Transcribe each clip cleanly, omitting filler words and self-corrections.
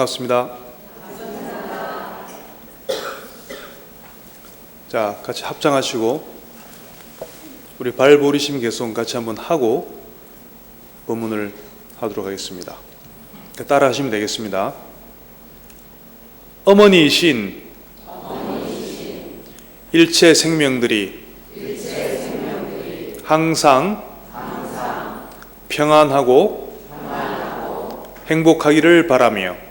반갑습니다. 자, 같이 합장하시고 우리 발보리심 개송 같이 한번 하고 본문을 하도록 하겠습니다. 따라 하시면 되겠습니다. 어머니이신 일체 생명들이 항상 평안하고 행복하기를 바라며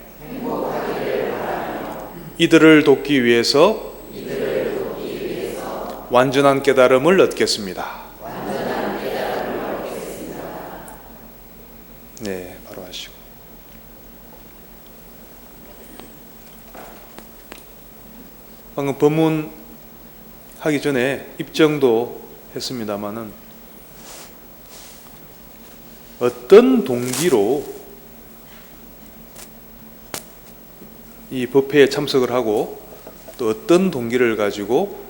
이들을 돕기 위해서 완전한 깨달음을 얻겠습니다. 네, 바로 하시고. 방금 법문 하기 전에 입정도 했습니다마는 어떤 동기로 이 법회에 참석을 하고 또 어떤 동기를 가지고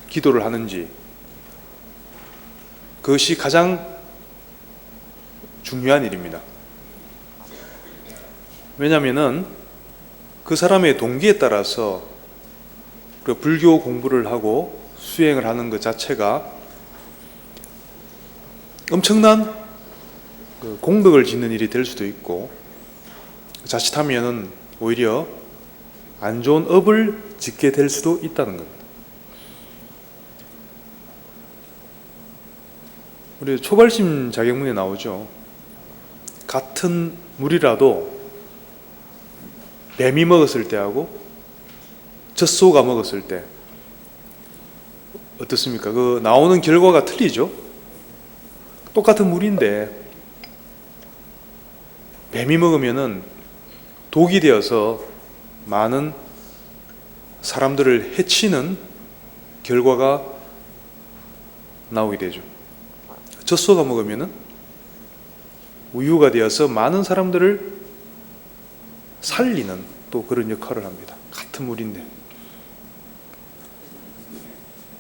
기도를 하는지, 그것이 가장 중요한 일입니다. 왜냐하면 그 사람의 동기에 따라서 불교 공부를 하고 수행을 하는 것 자체가 엄청난 공덕을 짓는 일이 될 수도 있고, 자칫하면 오히려 안 좋은 업을 짓게 될 수도 있다는 겁니다. 우리 초발심 자격문에 나오죠. 같은 물이라도 뱀이 먹었을 때하고 젖소가 먹었을 때 어떻습니까? 그 나오는 결과가 틀리죠. 똑같은 물인데 뱀이 먹으면은 독이 되어서 많은 사람들을 해치는 결과가 나오게 되죠. 젖소가 먹으면은 우유가 되어서 많은 사람들을 살리는 또 그런 역할을 합니다. 같은 물인데.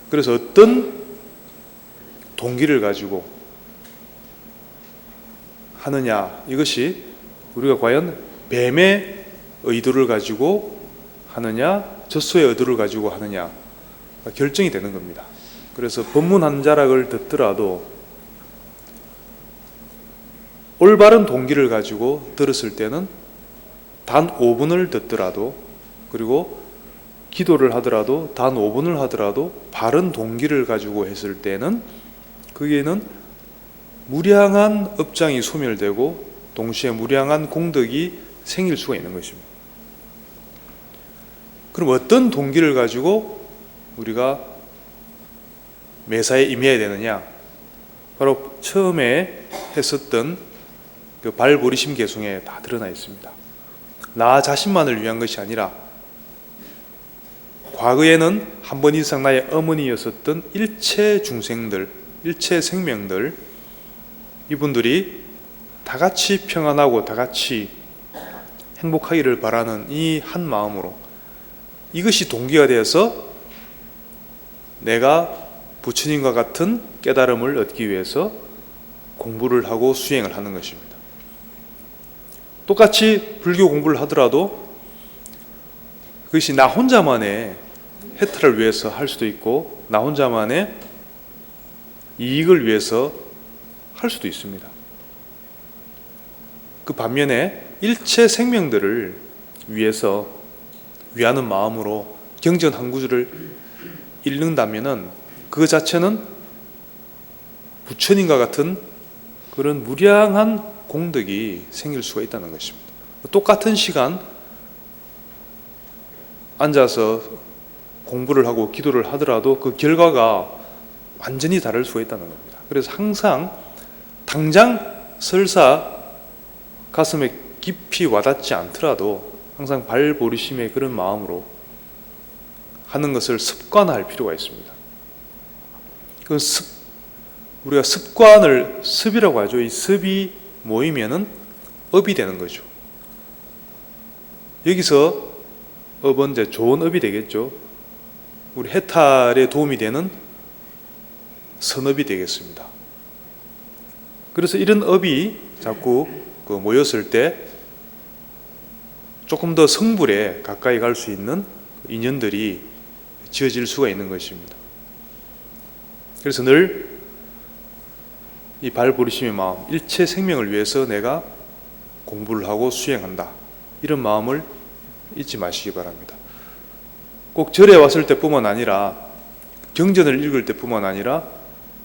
그래서 어떤 동기를 가지고 하느냐, 이것이 우리가 과연 뱀의 의도를 가지고 하느냐, 젖소의 의도를 가지고 하느냐 결정이 되는 겁니다. 그래서 법문 한 자락을 듣더라도 올바른 동기를 가지고 들었을 때는 단 5분을 듣더라도, 그리고 기도를 하더라도 단 5분을 하더라도 바른 동기를 가지고 했을 때는 거기에는 무량한 업장이 소멸되고 동시에 무량한 공덕이 생길 수가 있는 것입니다. 그럼 어떤 동기를 가지고 우리가 매사에 임해야 되느냐? 바로 처음에 했었던 그 발보리심 개송에 다 드러나 있습니다. 나 자신만을 위한 것이 아니라 과거에는 한 번 이상 나의 어머니였었던 일체 중생들, 일체 생명들, 이분들이 다 같이 평안하고 다 같이 행복하기를 바라는 이 한 마음으로, 이것이 동기가 되어서 내가 부처님과 같은 깨달음을 얻기 위해서 공부를 하고 수행을 하는 것입니다. 똑같이 불교 공부를 하더라도 그것이 나 혼자만의 해탈을 위해서 할 수도 있고 나 혼자만의 이익을 위해서 할 수도 있습니다. 그 반면에 일체 생명들을 위해서 위하는 마음으로 경전 한 구절을 읽는다면 그 자체는 부처님과 같은 그런 무량한 공덕이 생길 수가 있다는 것입니다. 똑같은 시간 앉아서 공부를 하고 기도를 하더라도 그 결과가 완전히 다를 수가 있다는 겁니다. 그래서 항상 당장 설사 가슴에 깊이 와닿지 않더라도 항상 발보리심의 그런 마음으로 하는 것을 습관화할 필요가 있습니다. 우리가 습관을 습이라고 하죠. 이 습이 모이면은 업이 되는 거죠. 여기서 업은 이제 좋은 업이 되겠죠. 우리 해탈에 도움이 되는 선업이 되겠습니다. 그래서 이런 업이 자꾸 모였을 때 조금 더 성불에 가까이 갈 수 있는 인연들이 지어질 수가 있는 것입니다. 그래서 늘 이 발버리심의 마음, 일체 생명을 위해서 내가 공부를 하고 수행한다, 이런 마음을 잊지 마시기 바랍니다. 꼭 절에 왔을 때뿐만 아니라, 경전을 읽을 때뿐만 아니라,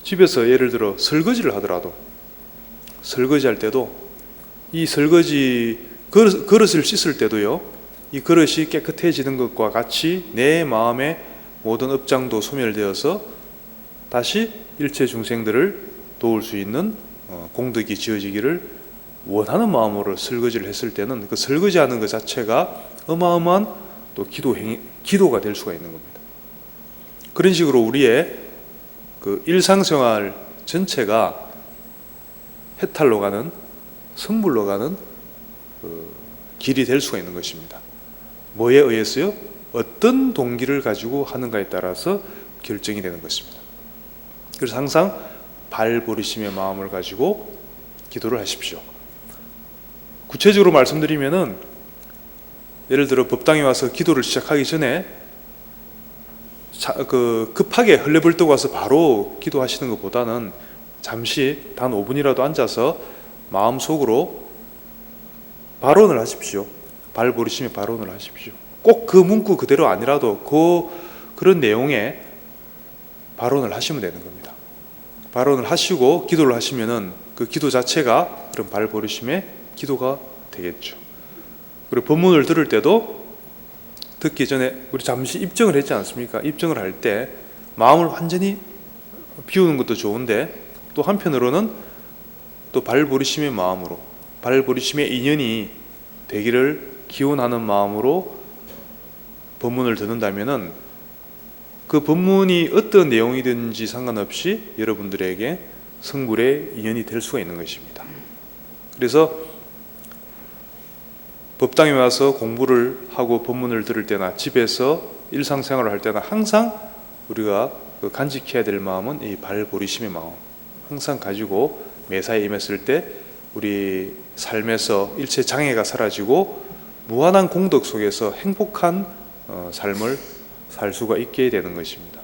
집에서 예를 들어 설거지를 하더라도, 설거지할 때도 이 설거지 그릇을 씻을 때도요, 이 그릇이 깨끗해지는 것과 같이 내 마음의 모든 업장도 소멸되어서 다시 일체 중생들을 도울 수 있는 공덕이 지어지기를 원하는 마음으로 설거지를 했을 때는 그 설거지하는 것 자체가 어마어마한 또 기도가 될 수가 있는 겁니다. 그런 식으로 우리의 그 일상생활 전체가 해탈로 가는, 성불로 가는 그 길이 될 수가 있는 것입니다. 뭐에 의해서요? 어떤 동기를 가지고 하는가에 따라서 결정이 되는 것입니다. 그래서 항상 발버리심의 마음을 가지고 기도를 하십시오. 구체적으로 말씀드리면은, 예를 들어 법당에 와서 기도를 시작하기 전에 급하게 헐레벌떡 와서 바로 기도하시는 것보다는 잠시 단 5분이라도 앉아서 마음속으로 발언을 하십시오. 발버리심의 발언을 하십시오. 꼭 그 문구 그대로 아니라도 그런 내용의 발언을 하시면 되는 겁니다. 발언을 하시고 기도를 하시면은 그 기도 자체가 그런 발버리심의 기도가 되겠죠. 그리고 법문을 들을 때도 듣기 전에 우리 잠시 입정을 했지 않습니까? 입정을 할 때 마음을 완전히 비우는 것도 좋은데, 또 한편으로는 또 발버리심의 마음으로, 발버리심의 인연이 되기를 기원하는 마음으로 법문을 듣는다면은 그 법문이 어떤 내용이든지 상관없이 여러분들에게 성불의 인연이 될 수가 있는 것입니다. 그래서 법당에 와서 공부를 하고 법문을 들을 때나 집에서 일상생활을 할 때나 항상 우리가 간직해야 될 마음은 이 발버리심의 마음, 항상 가지고 매사에 임했을 때 우리 삶에서 일체 장애가 사라지고 무한한 공덕 속에서 행복한 삶을 살 수가 있게 되는 것입니다.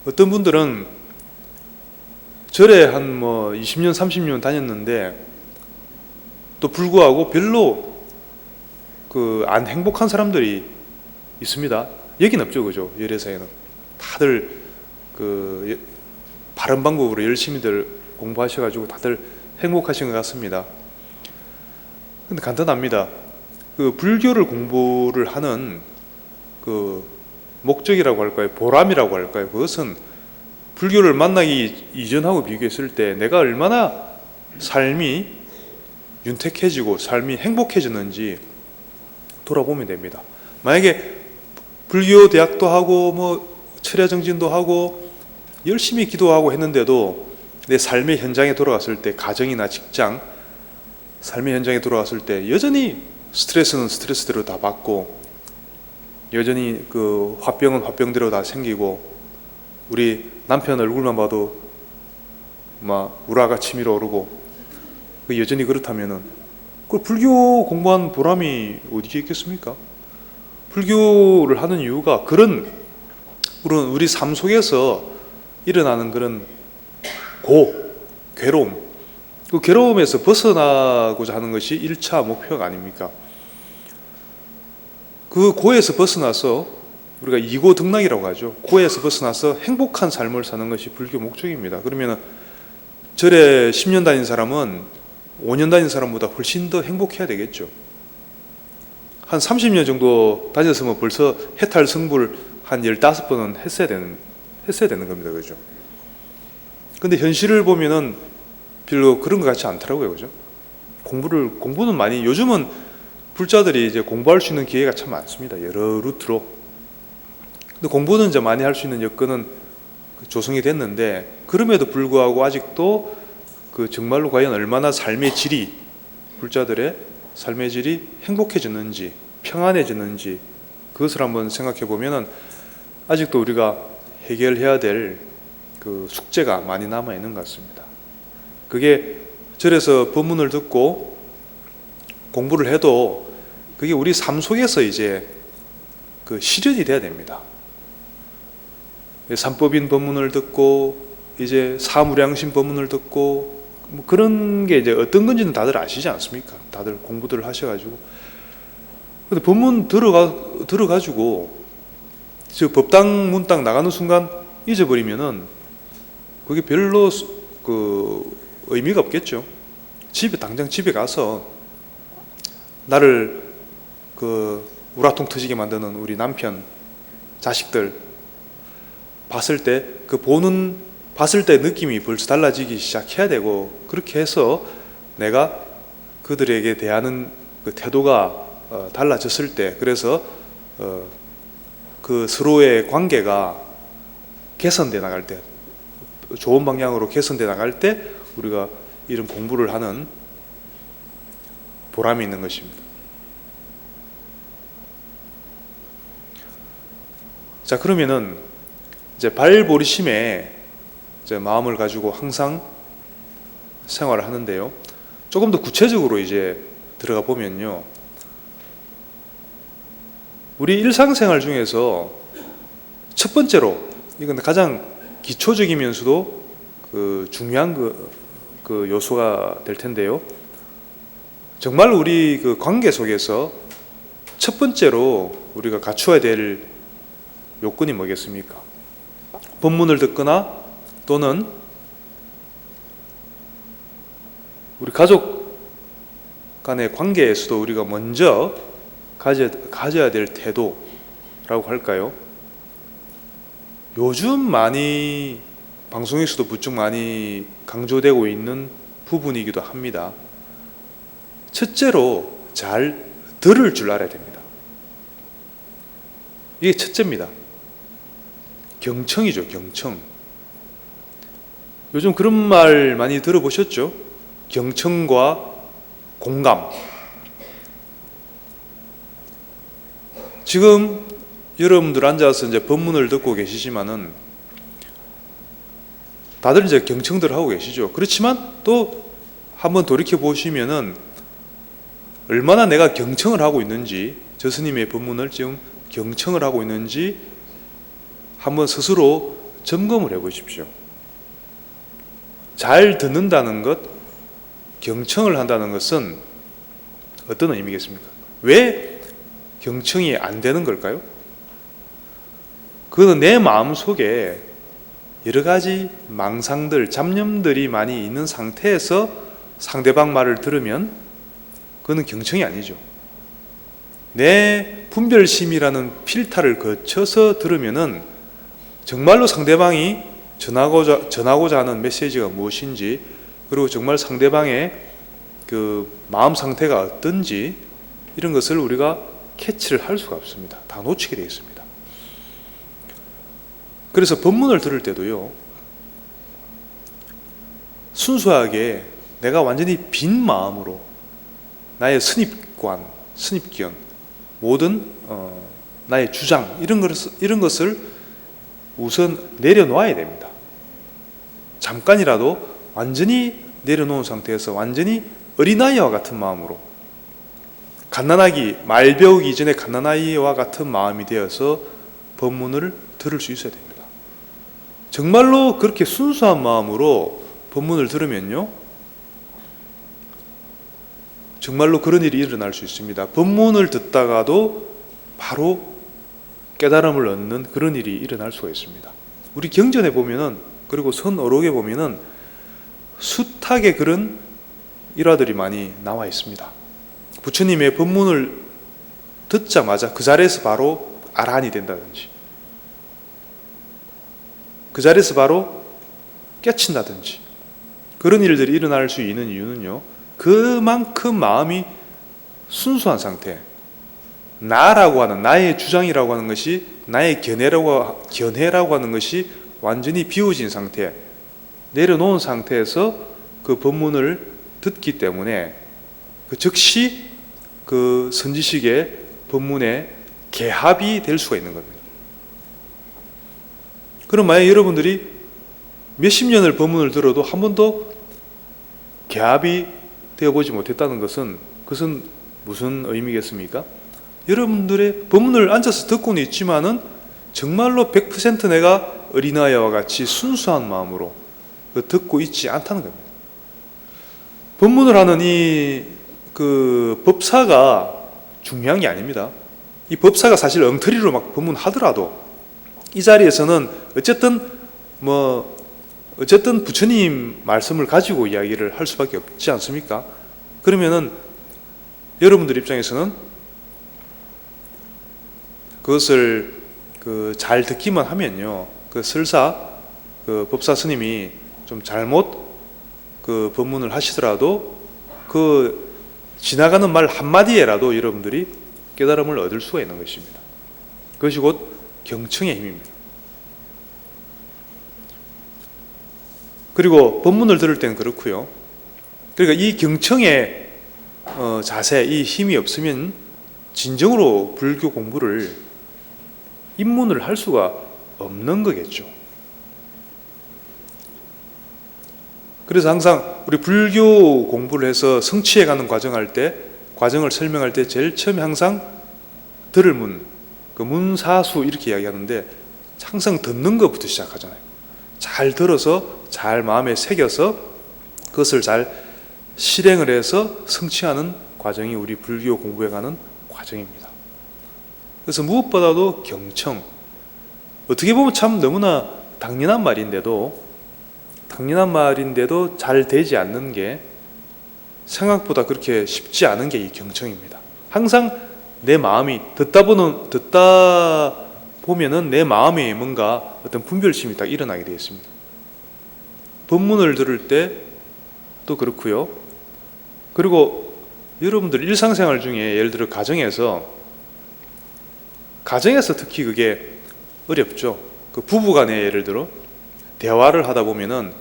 어떤 분들은 절에 한 20년, 30년 다녔는데 또 불구하고 별로 안 행복한 사람들이 있습니다. 여긴 없죠, 그죠? 열애사에는 다들 바른 방법으로 열심히들 공부하셔가지고 다들 행복하신 것 같습니다. 근데 간단합니다. 불교를 공부를 하는 목적이라고 할까요? 보람이라고 할까요? 그것은 불교를 만나기 이전하고 비교했을 때 내가 얼마나 삶이 윤택해지고 삶이 행복해졌는지 돌아보면 됩니다. 만약에 불교 대학도 하고 철야정진도 하고 열심히 기도하고 했는데도 내 삶의 현장에 돌아갔을 때, 가정이나 직장 삶의 현장에 돌아갔을 때 여전히 스트레스는 스트레스대로 다 받고, 여전히 화병은 화병대로 다 생기고, 우리 남편 얼굴만 봐도 막 우라가 치밀어 오르고, 여전히 그렇다면은 그 불교 공부한 보람이 어디에 있겠습니까? 불교를 하는 이유가 그런 우리 삶 속에서 일어나는 그런 괴로움, 그 괴로움에서 벗어나고자 하는 것이 1차 목표가 아닙니까? 그 고에서 벗어나서, 우리가 이고 등락이라고 하죠. 고에서 벗어나서 행복한 삶을 사는 것이 불교 목적입니다. 그러면 절에 10년 다닌 사람은 5년 다닌 사람보다 훨씬 더 행복해야 되겠죠. 한 30년 정도 다녔으면 벌써 해탈 성불 한 15번은 했어야 되는 겁니다. 그죠? 근데 현실을 보면은 별로 그런 것 같지 않더라고요. 그죠? 공부는 많이, 요즘은 불자들이 이제 공부할 수 있는 기회가 참 많습니다. 여러 루트로. 근데 공부는 이제 많이 할 수 있는 여건은 조성이 됐는데, 그럼에도 불구하고 아직도 정말로 과연 얼마나 삶의 질이, 불자들의 삶의 질이 행복해졌는지, 평안해졌는지, 그것을 한번 생각해 보면은 아직도 우리가 해결해야 될 숙제가 많이 남아 있는 것 같습니다. 그게 절에서 법문을 듣고 공부를 해도 그게 우리 삶 속에서 이제 그 실현이 돼야 됩니다. 삼법인 법문을 듣고 이제 사무량심 법문을 듣고 뭐 그런 게 이제 어떤 건지는 다들 아시지 않습니까? 다들 공부들을 하셔가지고. 근데 법문 들어가지고 저 법당 문당 나가는 순간 잊어버리면은 그게 별로 그 의미가 없겠죠. 당장 집에 가서 나를 그 우라통 터지게 만드는 우리 남편, 자식들 봤을 때 봤을 때 느낌이 벌써 달라지기 시작해야 되고, 그렇게 해서 내가 그들에게 대하는 그 태도가 달라졌을 때, 그래서 그 서로의 관계가 개선돼 나갈 때, 좋은 방향으로 개선돼 나갈 때 우리가 이런 공부를 하는 보람이 있는 것입니다. 자, 그러면은 이제 발보리심에 이제 마음을 가지고 항상 생활을 하는데요. 조금 더 구체적으로 이제 들어가 보면요. 우리 일상생활 중에서 첫 번째로, 이건 가장 기초적이면서도 그 중요한 그 요소가 될 텐데요. 정말 우리 그 관계 속에서 첫 번째로 우리가 갖추어야 될 요건이 뭐겠습니까? 법문을 듣거나 또는 우리 가족 간의 관계에서도 우리가 먼저 가져야 될 태도라고 할까요? 요즘 많이 방송에서도 부쩍 많이 강조되고 있는 부분이기도 합니다. 첫째로 잘 들을 줄 알아야 됩니다. 이게 첫째입니다. 경청이죠, 경청. 요즘 그런 말 많이 들어보셨죠? 경청과 공감. 지금 여러분들 앉아서 이제 법문을 듣고 계시지만은 다들 이제 경청들 하고 계시죠. 그렇지만 또 한번 돌이켜 보시면은 얼마나 내가 경청을 하고 있는지, 저 스님의 법문을 지금 경청을 하고 있는지 한번 스스로 점검을 해 보십시오. 잘 듣는다는 것, 경청을 한다는 것은 어떤 의미겠습니까? 왜 경청이 안 되는 걸까요? 그거는 내 마음 속에 여러 가지 망상들, 잡념들이 많이 있는 상태에서 상대방 말을 들으면 그거는 경청이 아니죠. 내 분별심이라는 필터를 거쳐서 들으면은 정말로 상대방이 전하고자 하는 메시지가 무엇인지, 그리고 정말 상대방의 그 마음 상태가 어떤지, 이런 것을 우리가 캐치를 할 수가 없습니다. 다 놓치게 되어 있습니다. 그래서 법문을 들을 때도요, 순수하게 내가 완전히 빈 마음으로 나의 선입관, 선입견, 모든 나의 주장, 이런 것을 우선 내려놓아야 됩니다. 잠깐이라도 완전히 내려놓은 상태에서 완전히 어린아이와 같은 마음으로, 말 배우기 이전에 갓난아이와 같은 마음이 되어서 법문을 들을 수 있어야 됩니다. 정말로 그렇게 순수한 마음으로 법문을 들으면요, 정말로 그런 일이 일어날 수 있습니다. 법문을 듣다가도 바로 깨달음을 얻는 그런 일이 일어날 수가 있습니다. 우리 경전에 보면은, 그리고 선어록에 보면은 숱하게 그런 일화들이 많이 나와 있습니다. 부처님의 법문을 듣자마자 그 자리에서 바로 아라한이 된다든지, 그 자리에서 바로 깨친다든지, 그런 일들이 일어날 수 있는 이유는요, 그만큼 마음이 순수한 상태, 나라고 하는, 나의 주장이라고 하는 것이, 나의 견해라고 하는 것이 완전히 비워진 상태, 내려놓은 상태에서 그 법문을 듣기 때문에 그 즉시 그 선지식의 법문에 개합이 될 수가 있는 겁니다. 그럼 만약 여러분들이 몇십 년을 법문을 들어도 한 번도 개합이 되어보지 못했다는 것은, 그것은 무슨 의미겠습니까? 여러분들의 법문을 앉아서 듣고는 있지만은 정말로 100% 내가 어린아이와 같이 순수한 마음으로 듣고 있지 않다는 겁니다. 법문을 하는 그 법사가 중요한 게 아닙니다. 이 법사가 사실 엉터리로 막 법문하더라도 이 자리에서는 어쨌든 부처님 말씀을 가지고 이야기를 할 수밖에 없지 않습니까? 그러면은 여러분들 입장에서는 그것을 잘 듣기만 하면요, 설사 법사 스님이 좀 잘못 법문을 하시더라도 지나가는 말 한마디에라도 여러분들이 깨달음을 얻을 수가 있는 것입니다. 그것이 곧 경청의 힘입니다. 그리고 법문을 들을 때는 그렇고요. 그러니까 이 경청의 자세, 이 힘이 없으면 진정으로 불교 공부를 입문을 할 수가 없는 거겠죠. 그래서 항상 우리 불교 공부를 해서 성취해가는 과정을 설명할 때 제일 처음에 항상 들을 문, 문사수 이렇게 이야기하는데 항상 듣는 것부터 시작하잖아요. 잘 들어서 잘 마음에 새겨서 그것을 잘 실행을 해서 성취하는 과정이 우리 불교 공부해가는 과정입니다. 그래서 무엇보다도 경청, 어떻게 보면 참 너무나 당연한 말인데도 잘 되지 않는 게 생각보다 그렇게 쉽지 않은 게 이 경청입니다. 항상 내 마음이 듣다 보면은 내 마음에 뭔가 어떤 분별심이 딱 일어나게 되어 있습니다. 법문을 들을 때도 그렇고요. 그리고 여러분들 일상생활 중에 예를 들어 가정에서 특히 그게 어렵죠. 부부간에 예를 들어 대화를 하다 보면은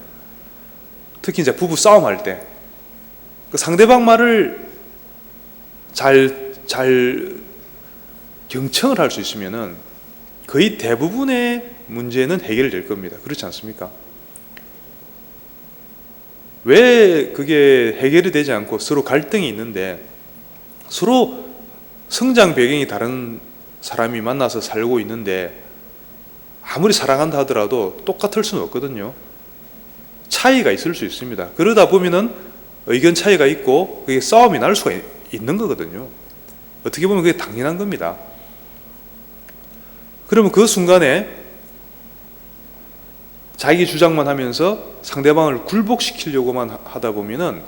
특히 이제 부부 싸움할 때 상대방 말을 잘 경청을 할 수 있으면은 거의 대부분의 문제는 해결될 겁니다. 그렇지 않습니까? 왜 그게 해결이 되지 않고 서로 갈등이 있는데, 서로 성장 배경이 다른 사람이 만나서 살고 있는데 아무리 사랑한다 하더라도 똑같을 수는 없거든요. 차이가 있을 수 있습니다. 그러다 보면은 의견 차이가 있고 그게 싸움이 날 수가 있는 거거든요. 어떻게 보면 그게 당연한 겁니다. 그러면 그 순간에 자기 주장만 하면서 상대방을 굴복시키려고만 하다 보면은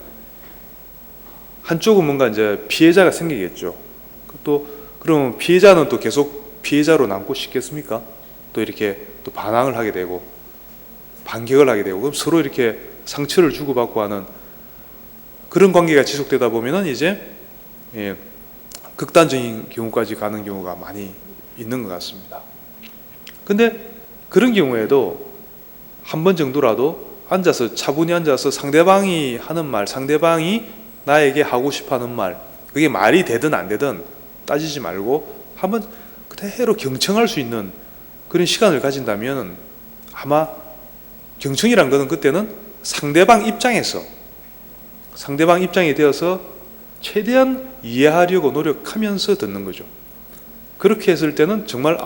한쪽은 뭔가 이제 피해자가 생기겠죠. 또 그러면 피해자는 또 계속 피해자로 남고 싶겠습니까? 또 이렇게 또 반항을 하게 되고 반격을 하게 되고, 그럼 서로 이렇게 상처를 주고받고 하는 그런 관계가 지속되다 보면은 이제 극단적인 경우까지 가는 경우가 많이 있는 것 같습니다. 근데 그런 경우에도 한 번 정도라도 차분히 앉아서 상대방이 하는 말, 상대방이 나에게 하고 싶어 하는 말, 그게 말이 되든 안 되든 따지지 말고 한번 그대로 경청할 수 있는 그런 시간을 가진다면 아마 경청이란 것은 그때는 상대방 입장에 되어서 최대한 이해하려고 노력하면서 듣는 거죠. 그렇게 했을 때는 정말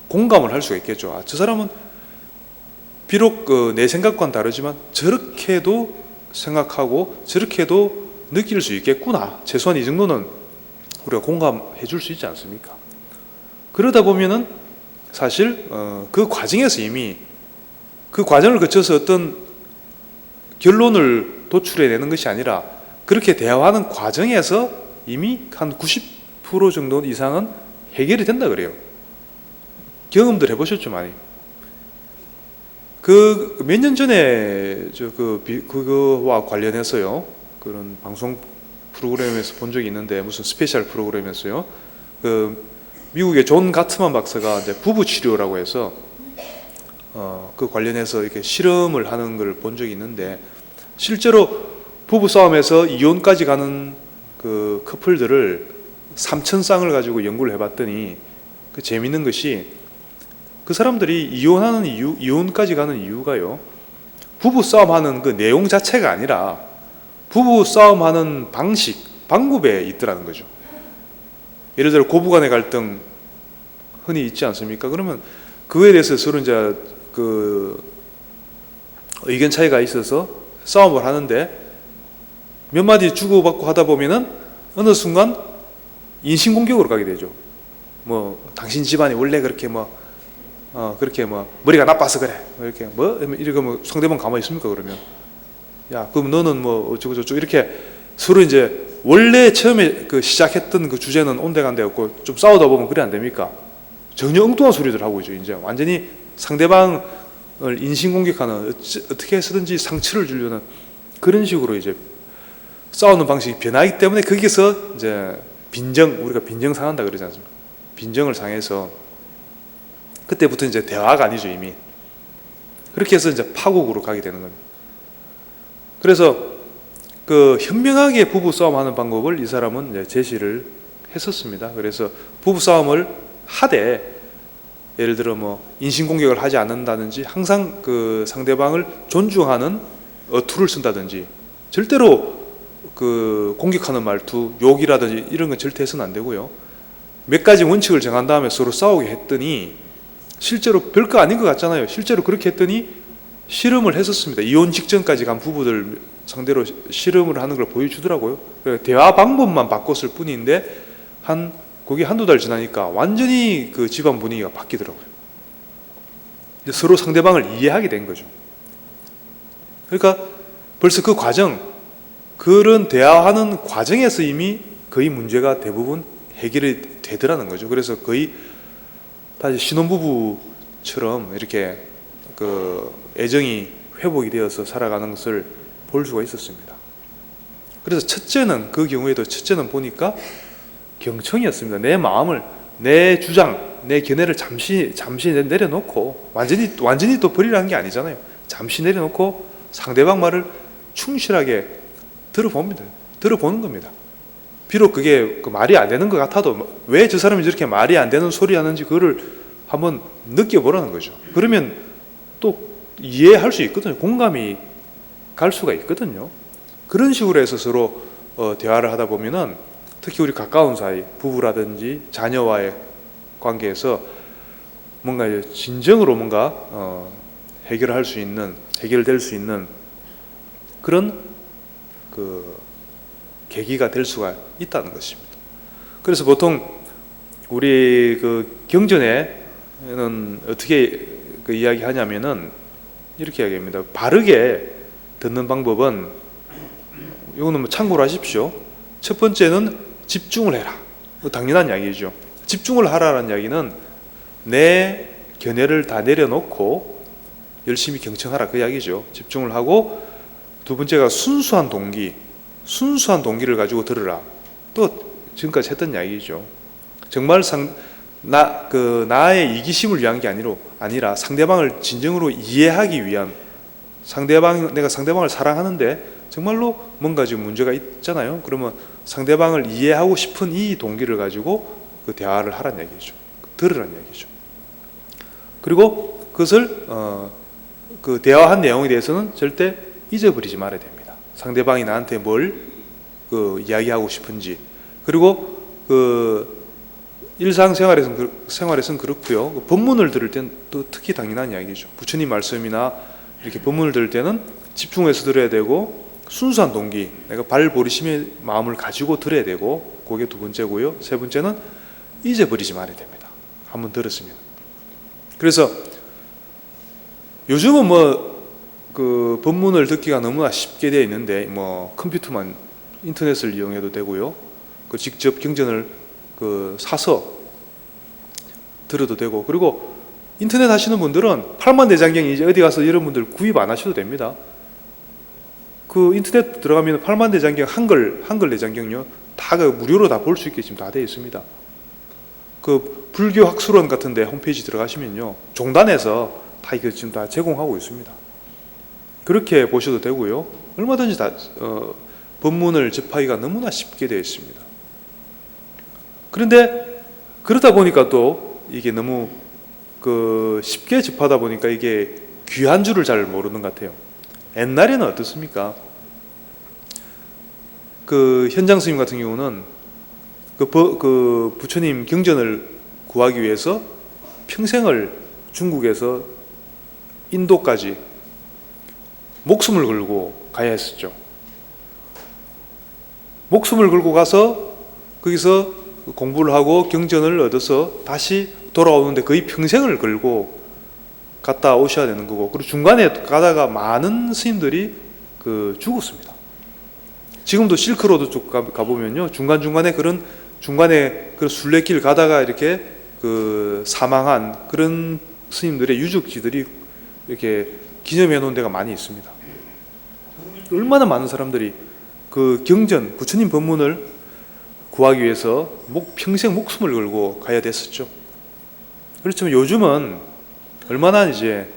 공감을 할 수가 있겠죠. 저 사람은 비록 내 생각과는 다르지만 저렇게도 생각하고 저렇게도 느낄 수 있겠구나. 최소한 이 정도는 우리가 공감해 줄 수 있지 않습니까? 그러다 보면은 사실 그 과정에서 이미 그 과정을 거쳐서 어떤 결론을 도출해내는 것이 아니라 그렇게 대화하는 과정에서 이미 한 90% 정도 이상은 해결이 된다 그래요. 경험들 해보셨죠, 많이? 몇 년 전에 그거와 관련해서요, 그런 방송 프로그램에서 본 적이 있는데, 무슨 스페셜 프로그램에서요, 미국의 존 가트만 박사가 이제 부부 치료라고 해서 그 관련해서 이렇게 실험을 하는 걸 본 적이 있는데, 실제로 부부 싸움에서 이혼까지 가는 그 커플들을 3,000쌍을 가지고 연구를 해봤더니 그 재밌는 것이 그 사람들이 이혼까지 가는 이유가요, 부부 싸움하는 그 내용 자체가 아니라 부부 싸움하는 방식, 방법에 있더라는 거죠. 예를 들어 고부간의 갈등 흔히 있지 않습니까? 그러면 그거에 대해서 서로 이제 그 의견 차이가 있어서 싸움을 하는데 몇 마디 주고받고 하다 보면은 어느 순간 인신공격으로 가게 되죠. 뭐 당신 집안이 원래 그렇게 그렇게 머리가 나빠서 그래. 이렇게 이러고 상대방 가만히 있습니까? 그러면 야, 그럼 너는 어쩌고 저쩌고 이렇게 서로 이제 원래 처음에 그 시작했던 그 주제는 온데간데였고 좀 싸우다 보면 그래 안 됩니까? 전혀 엉뚱한 소리들 하고 있죠. 이제 완전히 상대방을 인신공격하는 어떻게 해서든지 상처를 주려는 그런 식으로 이제 싸우는 방식이 변하기 때문에 거기서 이제 우리가 빈정 상한다 그러지 않습니까? 빈정을 상해서 그때부터 이제 대화가 아니죠, 이미. 그렇게 해서 이제 파국으로 가게 되는 겁니다. 그래서 그 현명하게 부부 싸움하는 방법을 이 사람은 이제 제시를 했었습니다. 그래서 부부 싸움을 하되 예를 들어 인신공격을 하지 않는다든지 항상 그 상대방을 존중하는 어투를 쓴다든지 절대로 그 공격하는 말투, 욕이라든지 이런 건 절대 해서는 안 되고요. 몇 가지 원칙을 정한 다음에 서로 싸우게 했더니 실제로 별거 아닌 것 같잖아요. 실제로 그렇게 했더니 실험을 했었습니다. 이혼 직전까지 간 부부들 상대로 실험을 하는 걸 보여주더라고요. 대화 방법만 바꿨을 뿐인데 그게 한두 달 지나니까 완전히 그 집안 분위기가 바뀌더라고요. 서로 상대방을 이해하게 된 거죠. 그러니까 벌써 그 과정, 그런 대화하는 과정에서 이미 거의 문제가 대부분 해결이 되더라는 거죠. 그래서 거의 다시 신혼부부처럼 이렇게 그 애정이 회복이 되어서 살아가는 것을 볼 수가 있었습니다. 그래서 그 경우에도 첫째는 보니까 경청이었습니다. 내 마음을, 내 주장, 내 견해를 잠시 내려놓고 완전히 또 버리라는 게 아니잖아요. 잠시 내려놓고 상대방 말을 충실하게 들어보는 겁니다. 비록 그게 말이 안 되는 것 같아도 왜 저 사람이 저렇게 말이 안 되는 소리 하는지 그거를 한번 느껴보라는 거죠. 그러면 또 이해할 수 있거든요. 공감이 갈 수가 있거든요. 그런 식으로 해서 서로 대화를 하다 보면은 특히 우리 가까운 사이, 부부라든지 자녀와의 관계에서 뭔가 진정으로 해결될 수 있는 그런 그 계기가 될 수가 있다는 것입니다. 그래서 보통 우리 그 경전에는 어떻게 그 이야기하냐면은 이렇게 이야기합니다. 바르게 듣는 방법은 이거는 참고로 하십시오. 첫 번째는 집중을 해라. 당연한 이야기죠. 집중을 하라는 이야기는 내 견해를 다 내려놓고 열심히 경청하라 그 이야기죠. 집중을 하고 두 번째가 순수한 동기를 가지고 들으라. 또 지금까지 했던 이야기죠. 정말 나의 이기심을 위한 게 아니라 상대방을 진정으로 이해하기 위한 내가 상대방을 사랑하는데 정말로 뭔가 지금 문제가 있잖아요. 그러면 상대방을 이해하고 싶은 이 동기를 가지고 그 대화를 하라는 얘기죠. 들으라는 얘기죠. 그리고 그것을 그 대화한 내용에 대해서는 절대 잊어버리지 말아야 됩니다. 상대방이 나한테 뭘 이야기하고 싶은지. 그리고 그 생활에서는 그렇고요. 그 법문을 들을 때는 또 특히 당연한 이야기죠. 부처님 말씀이나 이렇게 법문을 들을 때는 집중해서 들어야 되고 순수한 동기, 내가 발버리심의 마음을 가지고 들어야 되고 그게 두 번째고요. 세 번째는 잊어버리지 말아야 됩니다. 한번 들었으면. 그래서 요즘은 그 법문을 듣기가 너무나 쉽게 되어 있는데 컴퓨터만 인터넷을 이용해도 되고요. 그 직접 경전을 사서 들어도 되고 그리고 인터넷 하시는 분들은 팔만대장경이 이제 어디 가서 여러분들 구입 안 하셔도 됩니다. 그 인터넷 들어가면 팔만대장경 한글 대장경요 다 무료로 다 볼 수 있게 지금 다 되어 있습니다. 그 불교 학술원 같은데 홈페이지 들어가시면요 종단에서 다 이거 지금 다 제공하고 있습니다. 그렇게 보셔도 되고요. 얼마든지 다 법문을 접하기가 너무나 쉽게 되어 있습니다. 그런데 그러다 보니까 또 이게 너무 쉽게 접하다 보니까 이게 귀한 줄을 잘 모르는 것 같아요. 옛날에는 어떻습니까? 그 현장 스님 같은 경우는 그 부처님 경전을 구하기 위해서 평생을 중국에서 인도까지 목숨을 걸고 가야 했었죠. 목숨을 걸고 가서 거기서 공부를 하고 경전을 얻어서 다시 돌아오는데 거의 평생을 걸고 갔다 오셔야 되는 거고, 그리고 중간에 가다가 많은 스님들이 죽었습니다. 지금도 실크로드 쪽 가보면요, 중간중간에 그런 순례길 가다가 이렇게 사망한 그런 스님들의 유적지들이 이렇게 기념해 놓은 데가 많이 있습니다. 얼마나 많은 사람들이 그 경전, 부처님 법문을 구하기 위해서 평생 목숨을 걸고 가야 됐었죠. 그렇지만 요즘은 얼마나 이제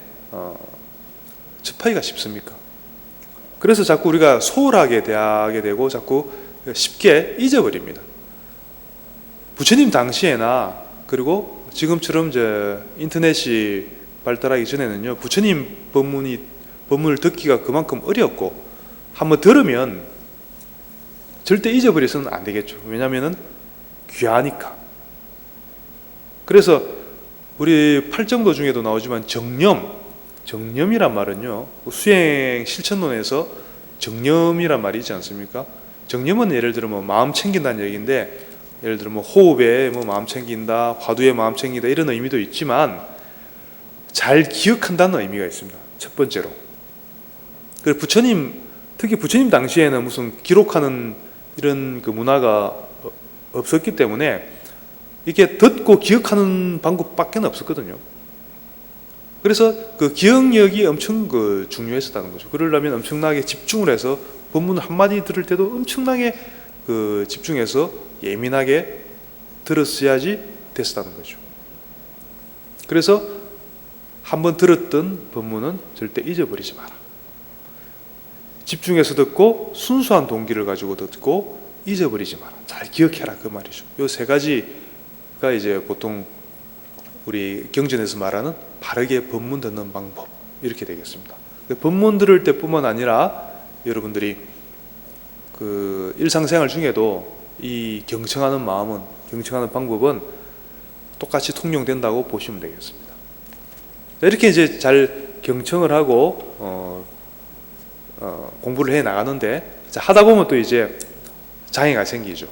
접하기가 쉽습니까? 그래서 자꾸 우리가 소홀하게 대하게 되고 자꾸 쉽게 잊어버립니다. 부처님 당시에나, 그리고 지금처럼 이제 인터넷이 발달하기 전에는요, 부처님 법문을 듣기가 그만큼 어렵고, 한번 들으면 절대 잊어버려서는 안 되겠죠. 왜냐하면 귀하니까. 그래서 우리 팔정도 중에도 나오지만 정념이란 말은요, 수행 실천론에서 정념이란 말이 있지 않습니까? 정념은 예를 들어 마음 챙긴다는 얘기인데, 예를 들어 호흡에 마음 챙긴다, 화두에 마음 챙긴다, 이런 의미도 있지만 잘 기억한다는 의미가 있습니다. 첫 번째로. 그리고 특히 부처님 당시에는 무슨 기록하는 이런 문화가 없었기 때문에 이게 듣고 기억하는 방법밖에 없었거든요. 그래서 그 기억력이 엄청 중요했었다는 거죠. 그러려면 엄청나게 집중을 해서 법문 한마디 들을 때도 엄청나게 집중해서 예민하게 들었어야지 됐었다는 거죠. 그래서 한번 들었던 법문은 절대 잊어버리지 마라. 집중해서 듣고 순수한 동기를 가지고 듣고 잊어버리지 마라. 잘 기억해라, 그 말이죠. 이 세 가지가 이제 보통 우리 경전에서 말하는 바르게 법문 듣는 방법, 이렇게 되겠습니다. 법문 들을 때뿐만 아니라 여러분들이 일상생활 중에도 이 경청하는 마음은, 경청하는 방법은 똑같이 통용된다고 보시면 되겠습니다. 이렇게 이제 잘 경청을 하고 공부를 해 나가는데, 하다 보면 또 이제 장애가 생기죠.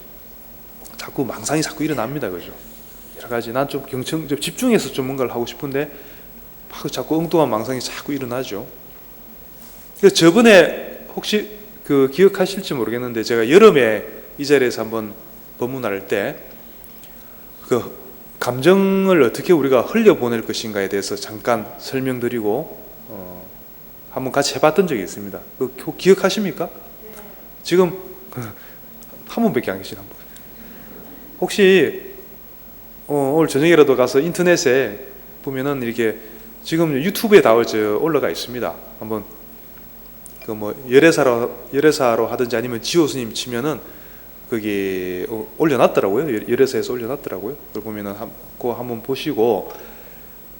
자꾸 망상이 자꾸 일어납니다, 그죠? 여러 가지 난 좀 집중해서 좀 뭔가를 하고 싶은데 자꾸 엉뚱한 망상이 자꾸 일어나죠. 그래서 저번에 혹시 기억하실지 모르겠는데, 제가 여름에 이 자리에서 한번 법문할 때 감정을 어떻게 우리가 흘려보낼 것인가에 대해서 잠깐 설명드리고 한번 같이 해봤던 적이 있습니다. 기억하십니까? 지금 한 분밖에 안 계시나? 혹시 오늘 저녁이라도 가서 인터넷에 보면은 이렇게 지금 유튜브에 다 올라가 있습니다. 한번 열애사로 하든지 아니면 지호 스님 치면은 거기 올려놨더라고요. 열애사에서 올려놨더라고요. 그걸 보면은 그거 한번 보시고,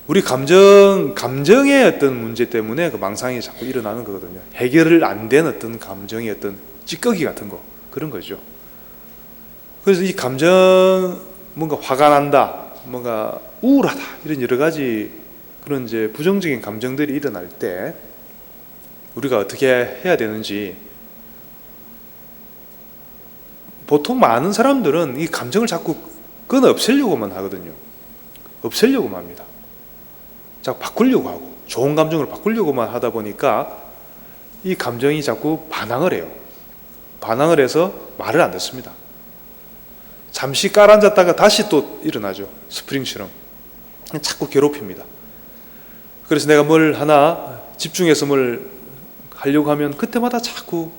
우리 감정의 어떤 문제 때문에 그 망상이 자꾸 일어나는 거거든요. 해결을 안 된 어떤 감정의 어떤 찌꺼기 같은 거, 그런 거죠. 그래서 이 감정, 뭔가 화가 난다, 뭔가 우울하다, 이런 여러 가지 그런 이제 부정적인 감정들이 일어날 때 우리가 어떻게 해야 되는지, 보통 많은 사람들은 이 감정을 자꾸 끊어 없애려고만 하거든요. 없애려고만 합니다. 자꾸 바꾸려고 하고, 좋은 감정으로 바꾸려고만 하다 보니까 이 감정이 자꾸 반항을 해요. 반항을 해서 말을 안 듣습니다. 잠시 깔아앉았다가 다시 또 일어나죠. 스프링처럼. 자꾸 괴롭힙니다. 그래서 내가 뭘 하나 집중해서 뭘 하려고 하면 그때마다 자꾸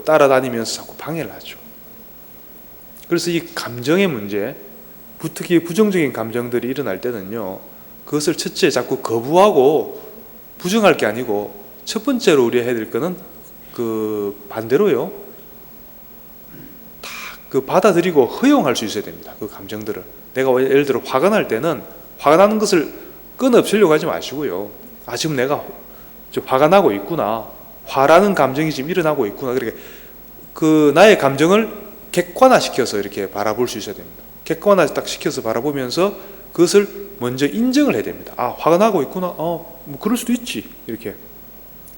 따라다니면서 자꾸 방해를 하죠. 그래서 이 감정의 문제, 특히 부정적인 감정들이 일어날 때는요, 그것을 첫째 자꾸 거부하고 부정할 게 아니고, 첫 번째로 우리가 해야 될 거는 반대로요, 다 받아들이고 허용할 수 있어야 됩니다. 그 감정들을. 내가 예를 들어 화가 날 때는 화가 나는 것을 끊어 없애려고 하지 마시고요, 지금 내가 화가 나고 있구나, 화라는 감정이 지금 일어나고 있구나, 그렇게 그 나의 감정을 객관화시켜서 이렇게 바라볼 수 있어야 됩니다. 객관화 딱 시켜서 바라보면서 그것을 먼저 인정을 해야 됩니다. 아, 화가 나고 있구나. 뭐 그럴 수도 있지. 이렇게.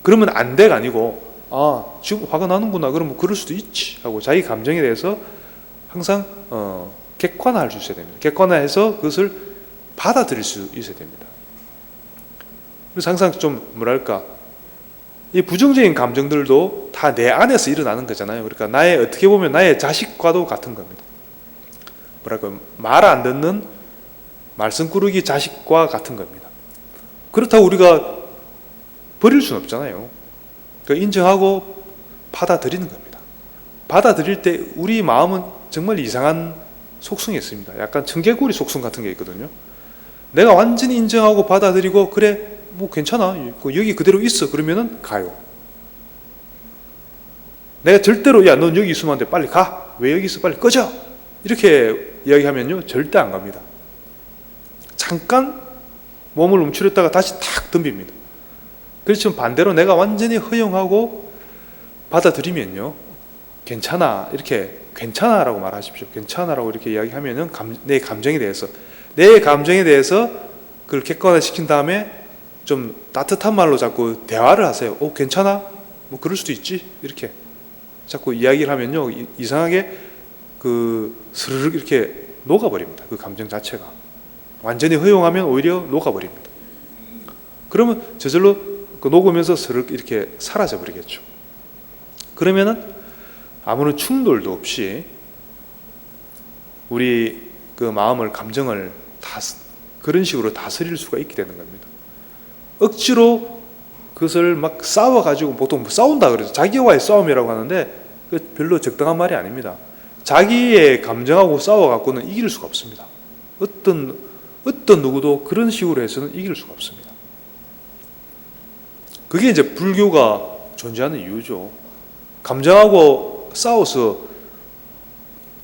그러면 안 돼가 아니고, 아, 지금 화가 나는구나. 그러면 그럴 수도 있지. 하고 자기 감정에 대해서 항상 객관화할 수 있어야 됩니다. 객관화해서 그것을 받아들일 수 있어야 됩니다. 그래서 항상 좀 뭐랄까, 이 부정적인 감정들도 다 내 안에서 일어나는 거잖아요. 그러니까 어떻게 보면 나의 자식과도 같은 겁니다. 뭐랄까, 말 안 듣는 말썽꾸러기 자식과 같은 겁니다. 그렇다고 우리가 버릴 수는 없잖아요. 그러니까 인정하고 받아들이는 겁니다. 받아들일 때 우리 마음은 정말 이상한 속성이 있습니다. 약간 청개구리 속성 같은 게 있거든요. 내가 완전히 인정하고 받아들이고, 그래, 뭐 괜찮아, 여기 그대로 있어, 그러면은 가요. 내가 절대로, 야, 넌 여기 있으면 안 돼, 빨리 가, 왜 여기 있어, 빨리 꺼져, 이렇게 이야기하면요 절대 안 갑니다. 잠깐 몸을 움츠렸다가 다시 탁 덤빕니다. 그렇지만 반대로 내가 완전히 허용하고 받아들이면요, 괜찮아, 이렇게 괜찮아라고 말하십시오. 괜찮아라고 이렇게 이야기하면은 내 감정에 대해서 그걸 객관화시킨 다음에 좀 따뜻한 말로 자꾸 대화를 하세요. 괜찮아? 뭐 그럴 수도 있지. 이렇게 자꾸 이야기를 하면요, 이상하게 스르륵 이렇게 녹아버립니다. 그 감정 자체가. 완전히 허용하면 오히려 녹아버립니다. 그러면 저절로 녹으면서 스르륵 이렇게 사라져 버리겠죠. 그러면은 아무런 충돌도 없이 우리 그 마음을, 감정을 그런 식으로 다스릴 수가 있게 되는 겁니다. 억지로 그것을 막 싸워가지고, 보통 싸운다 그래서 자기와의 싸움이라고 하는데 별로 적당한 말이 아닙니다. 자기의 감정하고 싸워갖고는 이길 수가 없습니다. 어떤 누구도 그런 식으로 해서는 이길 수가 없습니다. 그게 이제 불교가 존재하는 이유죠. 감정하고 싸워서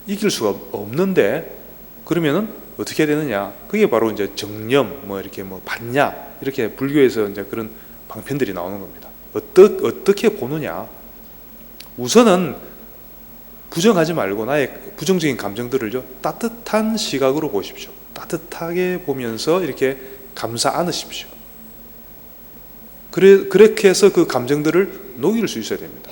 이길 수가 없는데, 그러면은 어떻게 되느냐? 그게 바로 이제 정념, 이렇게 받냐, 이렇게 불교에서 이제 그런 방편들이 나오는 겁니다. 어떻게 보느냐? 우선은 부정하지 말고 나의 부정적인 감정들을요, 따뜻한 시각으로 보십시오. 따뜻하게 보면서 이렇게 감싸 안으십시오. 그렇게 해서 그 감정들을 녹일 수 있어야 됩니다.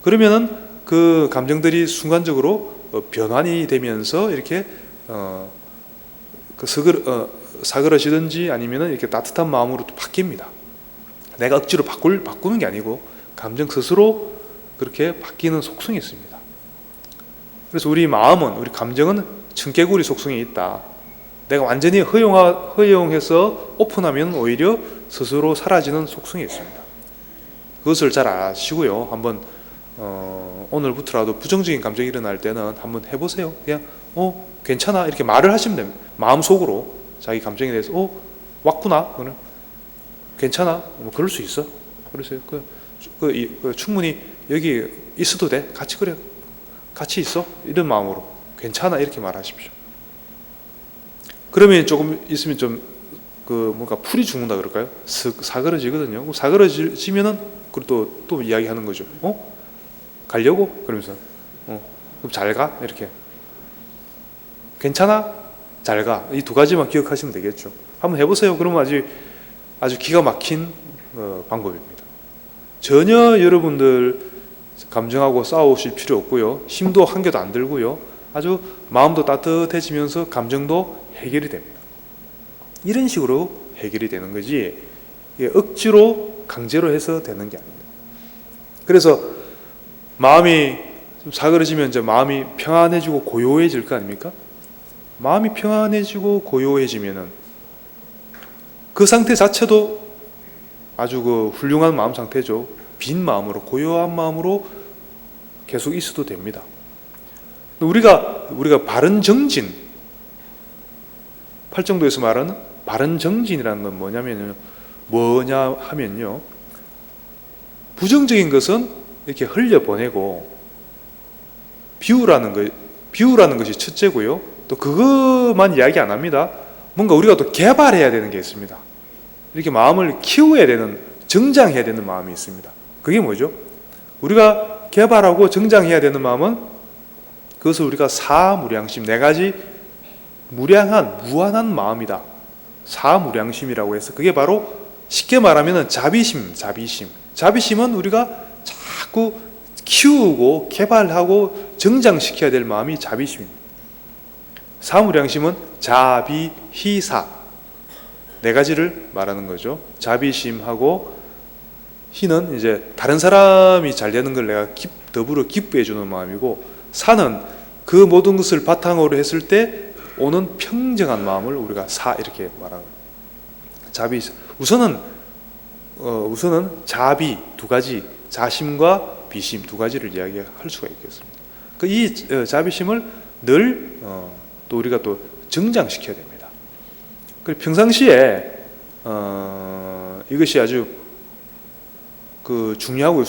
그러면은 그 감정들이 순간적으로 변환이 되면서 이렇게 사그러지든지 아니면은 이렇게 따뜻한 마음으로 또 바뀝니다. 내가 억지로 바꾸는 게 아니고 감정 스스로 그렇게 바뀌는 속성이 있습니다. 그래서 우리 감정은 청개구리 속성이 있다. 내가 완전히 허용해서 오픈하면 오히려 스스로 사라지는 속성이 있습니다. 그것을 잘 아시고요. 한번 오늘부터라도 부정적인 감정이 일어날 때는 한번 해보세요. 그냥 괜찮아, 이렇게 말을 하시면 됩니다. 마음속으로 자기 감정에 대해서 왔구나, 그러면 괜찮아, 뭐 그럴 수 있어, 그러세요. 충분히 여기 있어도 돼, 같이 있어, 이런 마음으로 괜찮아, 이렇게 말하십시오. 그러면 조금 있으면 좀 뭔가 풀이 죽는다 그럴까요? 사그러지거든요. 사그러지면은 또 이야기하는 거죠. 가려고? 그러면서 그럼 잘 가? 이렇게. 괜찮아? 잘 가. 이 두 가지만 기억하시면 되겠죠. 한번 해보세요. 그러면 아주 기가 막힌 방법입니다. 전혀 여러분들 감정하고 싸우실 필요 없고요. 힘도 한 개도 안 들고요. 아주 마음도 따뜻해지면서 감정도 해결이 됩니다. 이런 식으로 해결이 되는 거지, 억지로 강제로 해서 되는 게 아닙니다. 그래서 마음이 좀 사그러지면 이제 마음이 평안해지고 고요해질 거 아닙니까? 마음이 평안해지고 고요해지면은 그 상태 자체도 아주 훌륭한 마음 상태죠. 빈 마음으로, 고요한 마음으로 계속 있어도 됩니다. 우리가 바른 정진, 팔정도에서 말하는 바른 정진이라는 건 뭐냐 하면요, 부정적인 것은 이렇게 흘려보내고 비우라는 것이 첫째고요. 또 그것만 이야기 안 합니다. 뭔가 우리가 또 개발해야 되는 게 있습니다. 이렇게 마음을 키워야 되는, 정장해야 되는 마음이 있습니다. 그게 뭐죠? 우리가 개발하고 정장해야 되는 마음은 그것을 우리가 사무량심, 네 가지 무량한 무한한 마음이다. 사무량심이라고 해서 그게 바로 쉽게 말하면 자비심은 우리가 자꾸 키우고 개발하고 정장시켜야 될 마음이 자비심입니다. 사무량심은 자비희사 네 가지를 말하는 거죠. 자비심하고 희는 이제 다른 사람이 잘 되는 걸 내가 더불어 기뻐해 주는 마음이고, 사는 그 모든 것을 바탕으로 했을 때 오는 평정한 마음을 우리가 사 이렇게 말하는 거예요. 자비. 우선은 자비 두 가지, 자심과 비심 두 가지를 이야기할 수가 있겠습니다. 이 자비심을 늘 또 우리가 또 정장시켜야 됩니다. 그리고 평상시에 이것이 아주 중요하고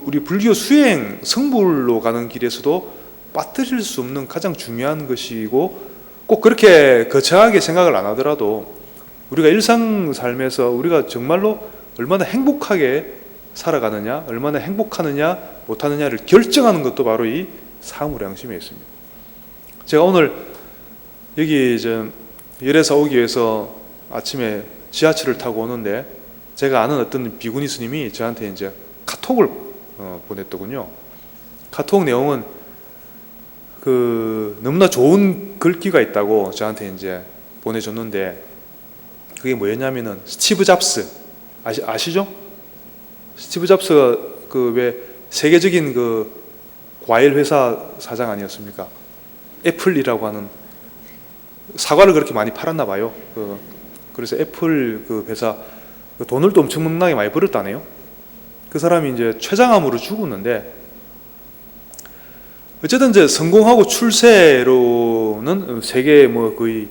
우리 불교 수행 성불로 가는 길에서도 빠뜨릴 수 없는 가장 중요한 것이고, 꼭 그렇게 거창하게 생각을 안 하더라도 우리가 일상 삶에서 우리가 정말로 얼마나 행복하게 살아가느냐, 얼마나 행복하느냐 못하느냐를 결정하는 것도 바로 이 사무량심에 있습니다. 제가 오늘 여기 열애사 오기 위해서 아침에 지하철을 타고 오는데 제가 아는 어떤 비구니 스님이 저한테 이제 카톡을 보냈더군요. 카톡 내용은 너무나 좋은 글귀가 있다고 저한테 이제 보내줬는데, 그게 뭐였냐면은 스티브 잡스 아시죠? 스티브 잡스가 왜 세계적인 과일 회사 사장 아니었습니까? 애플이라고 하는 사과를 그렇게 많이 팔았나 봐요. 그래서 애플 회사 돈을 또 엄청나게 많이 벌었다네요. 그 사람이 이제 췌장암으로 죽었는데, 어쨌든 이제 성공하고 출세로는 세계 거의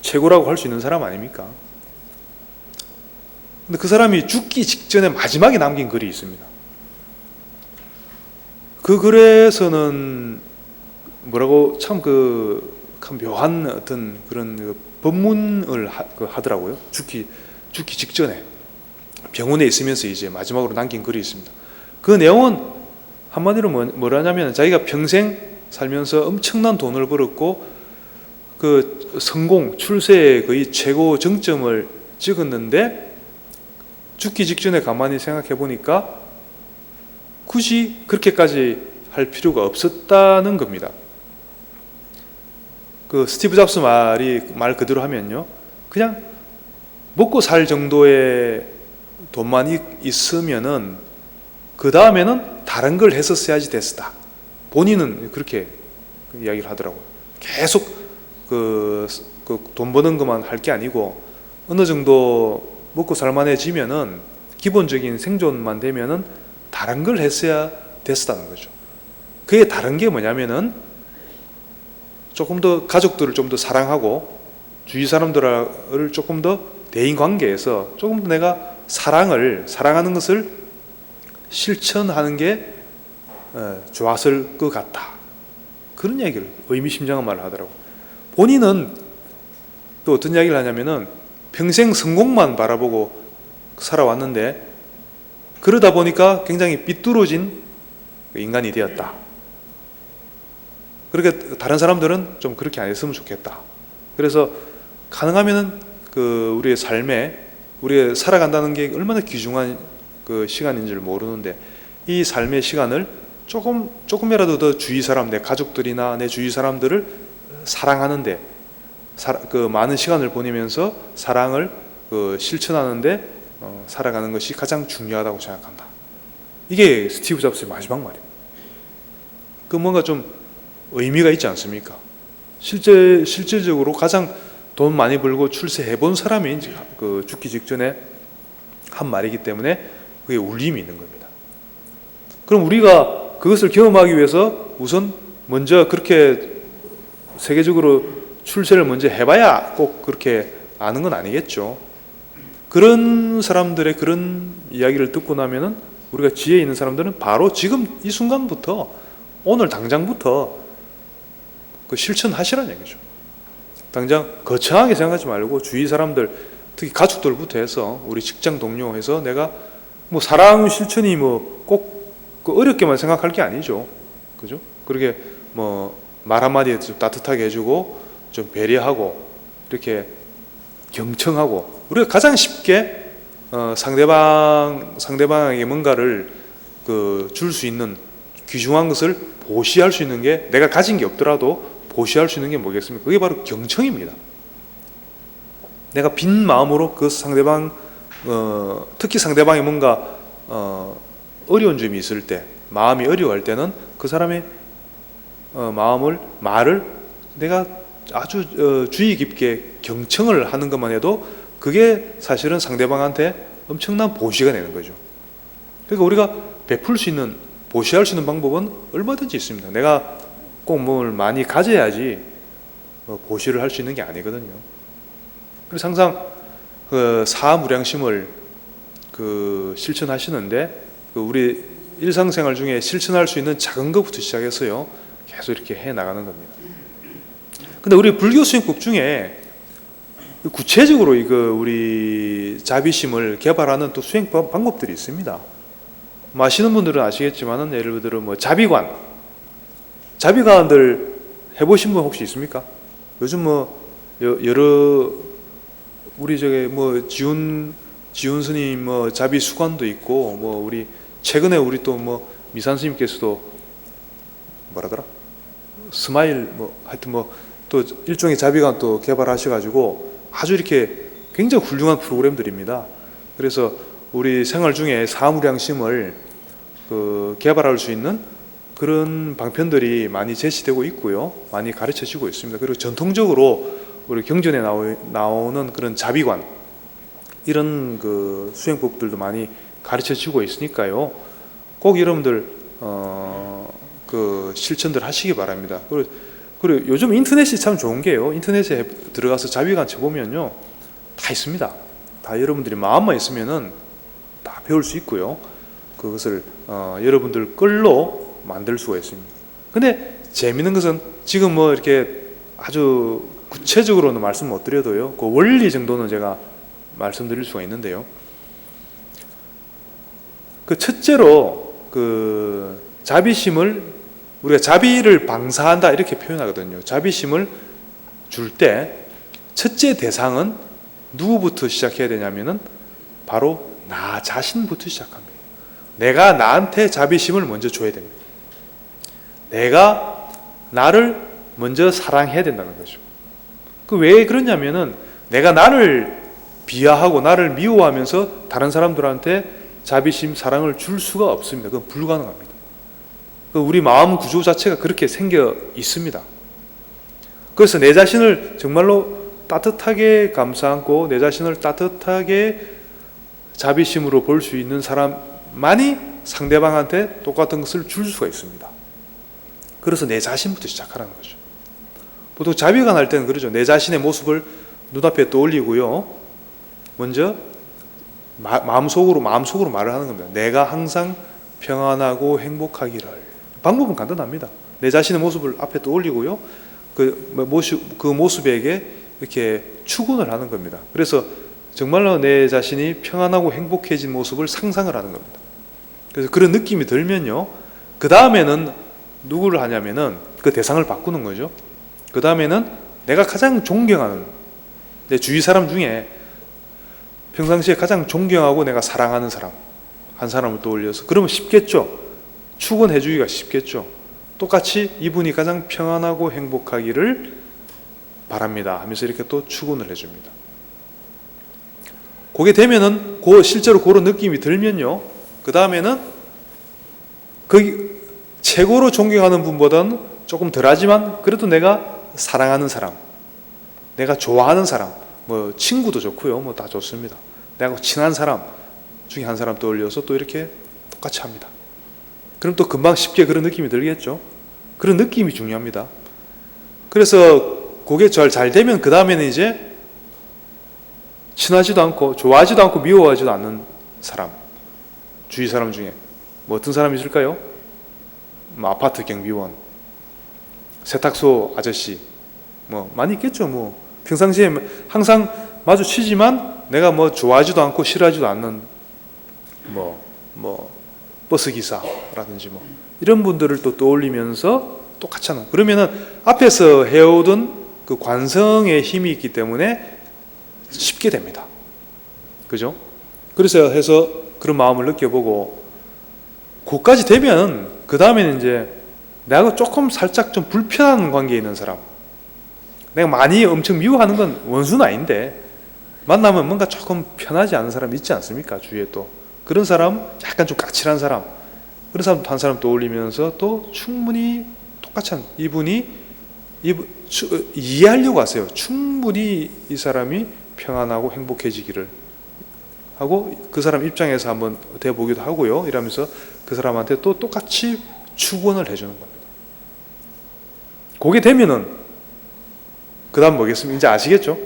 최고라고 할 수 있는 사람 아닙니까? 근데 그 사람이 죽기 직전에 마지막에 남긴 글이 있습니다. 그 글에서는 뭐라고 참 묘한 어떤 그런 법문을 하더라고요. 죽기 직전에 병원에 있으면서 이제 마지막으로 남긴 글이 있습니다. 그 내용은 한마디로 뭐라냐면, 자기가 평생 살면서 엄청난 돈을 벌었고 성공, 출세의 거의 최고 정점을 찍었는데 죽기 직전에 가만히 생각해 보니까 굳이 그렇게까지 할 필요가 없었다는 겁니다. 스티브 잡스 말 그대로 하면요, 그냥 먹고 살 정도의 돈만 있으면은 그 다음에는 다른 걸 했었어야지 됐었다. 본인은 그렇게 이야기를 하더라고요. 계속 돈 버는 것만 할 게 아니고 어느 정도 먹고 살만해지면은 기본적인 생존만 되면은 다른 걸 했어야 됐었다는 거죠. 그게 다른 게 뭐냐면은 조금 더 가족들을 좀 더 사랑하고 주위 사람들을 조금 더 대인 관계에서 조금 더 내가 사랑하는 것을 실천하는 게 좋았을 것 같다. 그런 얘기를 의미심장한 말을 하더라고요. 본인은 또 어떤 이야기를 하냐면은 평생 성공만 바라보고 살아왔는데 그러다 보니까 굉장히 삐뚤어진 인간이 되었다. 그렇게 다른 사람들은 좀 그렇게 안 했으면 좋겠다. 그래서 가능하면은 우리의 삶에 우리가 살아간다는 게 얼마나 귀중한 시간인지를 모르는데 이 삶의 시간을 조금이라도 더 주위 사람, 내 가족들이나 내 주위 사람들을 사랑하는데 많은 시간을 보내면서 사랑을 실천하는데 살아가는 것이 가장 중요하다고 생각한다. 이게 스티브 잡스의 마지막 말입니다. 뭔가 좀 의미가 있지 않습니까? 실질적으로 가장 돈 많이 벌고 출세해본 사람이 죽기 직전에 한 말이기 때문에 그게 울림이 있는 겁니다. 그럼 우리가 그것을 경험하기 위해서 우선 먼저 그렇게 세계적으로 출세를 먼저 해봐야 꼭 그렇게 아는 건 아니겠죠. 그런 사람들의 그런 이야기를 듣고 나면은 우리가 지혜 있는 사람들은 바로 지금 이 순간부터, 오늘 당장부터 실천하시라는 얘기죠. 당장 거창하게 생각하지 말고 주위 사람들, 특히 가족들부터 해서 우리 직장 동료 해서 내가 사랑 실천이 꼭 그 어렵게만 생각할 게 아니죠. 그죠? 그렇게 뭐 말 한마디에 좀 따뜻하게 해주고 좀 배려하고 이렇게 경청하고 우리가 가장 쉽게 상대방에게 뭔가를 줄 수 있는 귀중한 것을 보시할 수 있는 게 내가 가진 게 없더라도 보시할 수 있는 게 뭐겠습니까? 그게 바로 경청입니다. 내가 빈 마음으로 그 상대방 특히 상대방이 뭔가 어려운 점이 있을 때 마음이 어려워할 때는 그 사람의 말을 내가 아주 주의 깊게 경청을 하는 것만 해도 그게 사실은 상대방한테 엄청난 보시가 되는 거죠. 그러니까 우리가 베풀 수 있는 보시할 수 있는 방법은 얼마든지 있습니다. 내가 꼭 뭘 많이 가져야지 보시를 할 수 있는 게 아니거든요. 그래서 항상 사무량심을 실천하시는데 우리 일상생활 중에 실천할 수 있는 작은 것부터 시작해서요 계속 이렇게 해 나가는 겁니다. 근데 우리 불교 수행법 중에 구체적으로 우리 자비심을 개발하는 또 수행 방법들이 있습니다. 아시는 분들은 아시겠지만은 예를 들어 자비관들 해보신 분 혹시 있습니까? 요즘 여러 우리 지훈 스님 자비 수관도 있고 우리 최근에 우리 또 미산 스님께서도 뭐라더라? 스마일 하여튼 또 일종의 자비관 또 개발하셔가지고 아주 이렇게 굉장히 훌륭한 프로그램들입니다. 그래서 우리 생활 중에 사무량심을 개발할 수 있는 그런 방편들이 많이 제시되고 있고요. 많이 가르쳐지고 있습니다. 그리고 전통적으로 우리 경전에 나오는 그런 자비관 이런 수행법들도 많이 가르쳐지고 있으니까요. 꼭 여러분들 실천들 하시기 바랍니다. 그리고 요즘 인터넷이 참 좋은 게요. 인터넷에 들어가서 자비관 쳐보면요. 다 있습니다. 다 여러분들이 마음만 있으면은 다 배울 수 있고요. 그것을 여러분들 끌로 만들 수가 있습니다. 근데 재미있는 것은 지금 이렇게 아주 구체적으로는 말씀 못 드려도요. 그 원리 정도는 제가 말씀드릴 수가 있는데요. 첫째로 자비심을 우리가 자비를 방사한다 이렇게 표현하거든요. 자비심을 줄 때 첫째 대상은 누구부터 시작해야 되냐면은 바로 나 자신부터 시작합니다. 내가 나한테 자비심을 먼저 줘야 됩니다. 내가 나를 먼저 사랑해야 된다는 거죠. 왜 그러냐면은 내가 나를 비하하고 나를 미워하면서 다른 사람들한테 자비심, 사랑을 줄 수가 없습니다. 그건 불가능합니다. 우리 마음 구조 자체가 그렇게 생겨 있습니다. 그래서 내 자신을 정말로 따뜻하게 감싸안고 내 자신을 따뜻하게 자비심으로 볼 수 있는 사람만이 상대방한테 똑같은 것을 줄 수가 있습니다. 그래서 내 자신부터 시작하라는 거죠. 보통 자비관 할 때는 그러죠. 내 자신의 모습을 눈앞에 떠올리고요. 먼저 마음속으로 말을 하는 겁니다. 내가 항상 평안하고 행복하기를. 방법은 간단합니다. 내 자신의 모습을 앞에 떠올리고요. 그 모습에게 이렇게 축원을 하는 겁니다. 그래서 정말로 내 자신이 평안하고 행복해진 모습을 상상을 하는 겁니다. 그래서 그런 느낌이 들면요. 그 다음에는 누구를 하냐면은 그 대상을 바꾸는 거죠. 그 다음에는 내가 가장 존경하는 내 주위 사람 중에 평상시에 가장 존경하고 내가 사랑하는 사람 한 사람을 떠올려서 그러면 쉽겠죠. 축원해 주기가 쉽겠죠. 똑같이 이분이 가장 평안하고 행복하기를 바랍니다 하면서 이렇게 또 축원을 해줍니다. 그게 되면은 실제로 그런 느낌이 들면요. 그 다음에는 최고로 존경하는 분보다는 조금 덜하지만 그래도 내가 사랑하는 사람, 내가 좋아하는 사람, 친구도 좋고요. 다 좋습니다. 내가 친한 사람 중에 한 사람 떠올려서 또 이렇게 똑같이 합니다. 그럼 또 금방 쉽게 그런 느낌이 들겠죠. 그런 느낌이 중요합니다. 그래서 그게 잘 되면 그 다음에는 이제 친하지도 않고 좋아하지도 않고 미워하지도 않는 사람, 주위 사람 중에 어떤 사람이 있을까요? 아파트 경비원, 세탁소 아저씨, 많이 있겠죠. 평상시에 항상 마주치지만 내가 좋아하지도 않고 싫어하지도 않는 버스 기사라든지 뭐 이런 분들을 또 떠올리면서 똑같이 하는. 그러면은 앞에서 해오던 그 관성의 힘이 있기 때문에 쉽게 됩니다. 그죠? 그래서 해서 그런 마음을 느껴보고, 그까지 되면 그 다음에는 이제 내가 조금 살짝 좀 불편한 관계에 있는 사람, 내가 많이 엄청 미워하는 건 원수는 아닌데 만나면 뭔가 조금 편하지 않은 사람 있지 않습니까? 주위에 또 그런 사람, 약간 좀 까칠한 사람, 그런 사람 한 사람 떠올리면서 또 충분히 똑같이 이분이 이해하려고 하세요. 충분히 이 사람이 평안하고 행복해지기를 하고 그 사람 입장에서 한번 대보기도 하고요. 이러면서 그 사람한테 또 똑같이 축원을 해주는 겁니다. 그게 되면은 그 다음 뭐겠습니까? 이제 아시겠죠?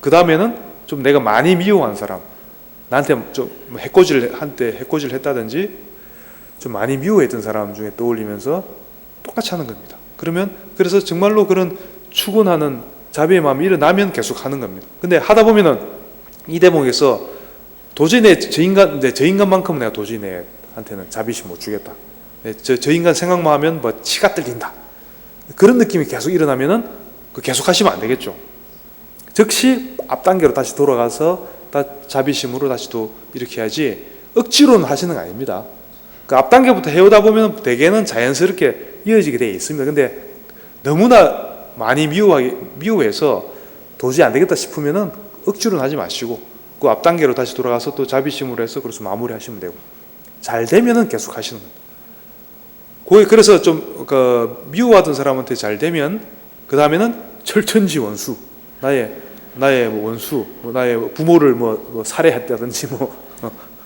그 다음에는 좀 내가 많이 미워한 사람, 나한테 좀 한때 해코지를 했다든지 좀 많이 미워했던 사람 중에 떠올리면서 똑같이 하는 겁니다. 그래서 정말로 그런 축원하는 자비의 마음이 일어나면 계속 하는 겁니다. 근데 하다 보면은 이 대목에서 도저히 저 인간만큼은 내가 도저히 내한테는 자비심 못 주겠다. 저 인간 생각만 하면 뭐 치가 떨린다. 그런 느낌이 계속 일어나면은 계속 하시면 안 되겠죠. 즉시 앞단계로 다시 돌아가서 자비심으로 다시 또 이렇게 해야지, 억지로는 하시는 거 아닙니다. 그 앞단계부터 해오다 보면 대개는 자연스럽게 이어지게 되어 있습니다. 근데 너무나 많이 미워해서 도저히 안 되겠다 싶으면은 억지로는 하지 마시고 그 앞단계로 다시 돌아가서 또 자비심으로 해서 그래서 마무리 하시면 되고, 잘 되면은 계속 하시는 겁니다. 그래서 좀 미워하던 사람한테 잘 되면 그 다음에는 철천지 원수, 나의 뭐 원수, 나의 부모를 뭐 살해했다든지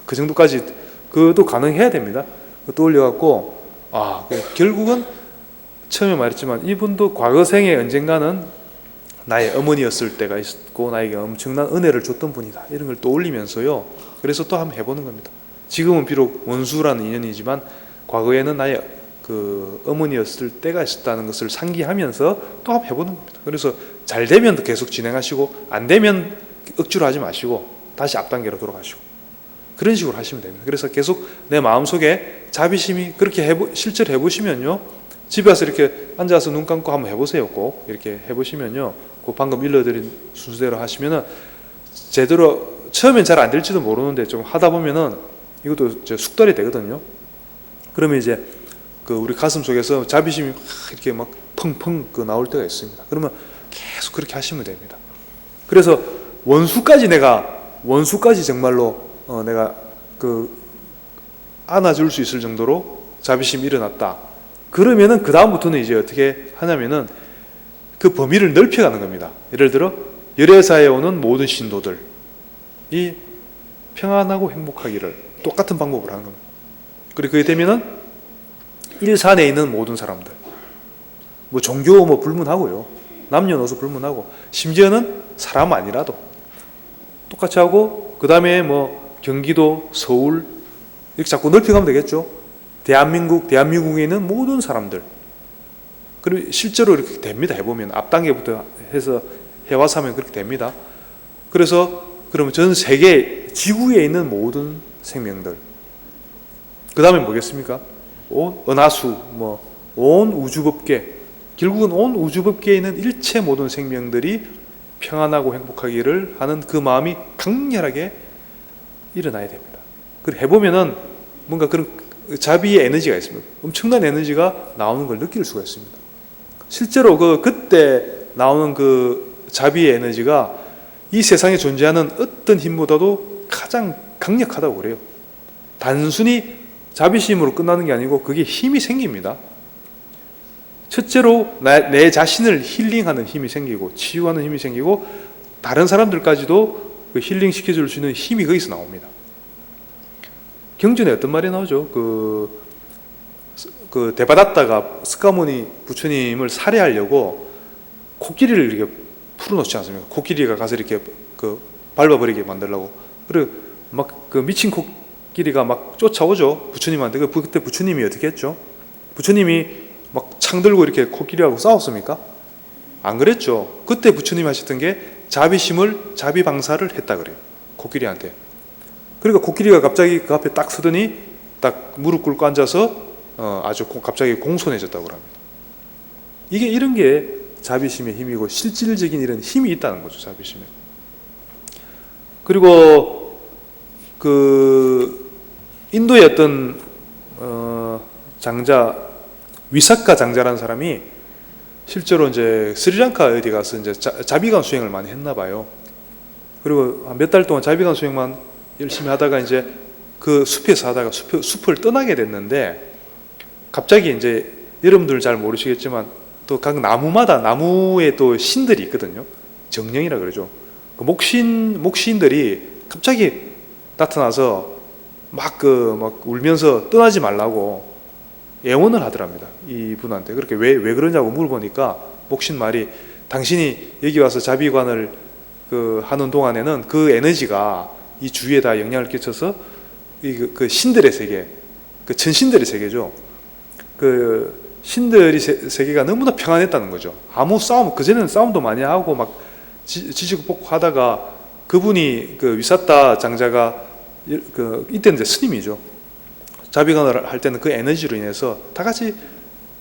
그 정도까지 그도 가능해야 됩니다. 떠올려갖고 결국은 처음에 말했지만 이분도 과거 생에 언젠가는 나의 어머니였을 때가 있었고 나에게 엄청난 은혜를 줬던 분이다, 이런 걸 떠올리면서요. 그래서 또 한번 해보는 겁니다. 지금은 비록 원수라는 인연이지만 과거에는 나의 그 어머니였을 때가 있었다는 것을 상기하면서 또 한번 해보는 겁니다. 그래서 잘 되면 계속 진행하시고 안 되면 억지로 하지 마시고 다시 앞단계로 돌아가시고 그런 식으로 하시면 됩니다. 그래서 계속 내 마음속에 자비심이 그렇게 실제로 해보시면요, 집에 와서 이렇게 앉아서 눈 감고 한번 해보세요. 꼭 이렇게 해보시면요, 그 방금 일러드린 순서대로 하시면은 제대로 처음엔 잘 안 될지도 모르는데 좀 하다 보면은 이것도 숙달이 되거든요. 그러면 이제 우리 가슴 속에서 자비심이 이렇게 막 펑펑 나올 때가 있습니다. 그러면 계속 그렇게 하시면 됩니다. 그래서 원수까지 정말로 내가 안아줄 수 있을 정도로 자비심이 일어났다. 그러면은 그 다음부터는 이제 어떻게 하냐면은 그 범위를 넓혀가는 겁니다. 예를 들어 열애사에 오는 모든 신도들이 평안하고 행복하기를 똑같은 방법으로 하는 겁니다. 그리고 그게 되면은 일산에 있는 모든 사람들, 뭐 종교 불문하고요, 남녀노소 불문하고, 심지어는 사람 아니라도 똑같이 하고, 그 다음에 경기도, 서울 이렇게 자꾸 넓혀가면 되겠죠. 대한민국에 있는 모든 사람들. 그리고 실제로 이렇게 됩니다. 해보면 앞단계부터 해서 해와서 하면 그렇게 됩니다. 그래서 그러면 전 세계 지구에 있는 모든 생명들, 그 다음에 뭐겠습니까? 온 은하수, 온 우주법계, 결국은 온 우주법계에 있는 일체 모든 생명들이 평안하고 행복하기를 하는 그 마음이 강렬하게 일어나야 됩니다. 그리고 해보면은 뭔가 그런 자비의 에너지가 있습니다. 엄청난 에너지가 나오는 걸 느낄 수가 있습니다. 실제로 그때 나오는 그 자비의 에너지가 이 세상에 존재하는 어떤 힘보다도 가장 강력하다고 그래요. 단순히 자비심으로 끝나는 게 아니고 그게 힘이 생깁니다. 첫째로 내 자신을 힐링하는 힘이 생기고 치유하는 힘이 생기고 다른 사람들까지도 힐링 시켜줄 수 있는 힘이 거기서 나옵니다. 경전에 어떤 말이 나오죠? 데바다tta가 스가모니 부처님을 살해하려고 코끼리를 이렇게 풀어놓지 않습니까? 코끼리가 가서 이렇게 밟아버리게 만들려고. 그리고 미친 코끼리가 막 쫓아오죠, 부처님한테. 그때 부처님이 어떻게 했죠? 부처님이 막 창 들고 이렇게 코끼리하고 싸웠습니까? 안 그랬죠. 그때 부처님이 하셨던 게 자비방사를 했다 그래요, 코끼리한테. 그러니까 코끼리가 갑자기 그 앞에 딱 서더니 딱 무릎 꿇고 앉아서 아주 갑자기 공손해졌다고 합니다. 이게 이런 게 자비심의 힘이고 실질적인 이런 힘이 있다는 거죠. 자비심에. 그리고 그 인도의 어떤 장자 위사카 장자라는 사람이 실제로 이제 스리랑카 어디 가서 이제 자비간 수행을 많이 했나 봐요. 그리고 몇 달 동안 자비간 수행만 열심히 하다가 이제 그 숲에서 하다가 숲을 떠나게 됐는데 갑자기 이제 여러분들 잘 모르시겠지만 또 각 나무마다 나무에 또 신들이 있거든요. 정령이라 그러죠. 그 목신들이 갑자기 나타나서 막 울면서 떠나지 말라고 애원을 하더랍니다. 이분한테. 그렇게 왜 그러냐고 물어보니까 목신 말이 당신이 여기 와서 자비관을 하는 동안에는 그 에너지가 이 주위에다 영향을 끼쳐서 그 신들의 세계, 그 천신들의 세계죠. 그 신들의 세계가 너무나 평안했다는 거죠. 아무 싸움, 그전에는 싸움도 많이 하고 막 지지고 볶고 하다가 그분이 그 위사타 장자가 이때는 이제 스님이죠. 자비관을 할 때는 그 에너지로 인해서 다 같이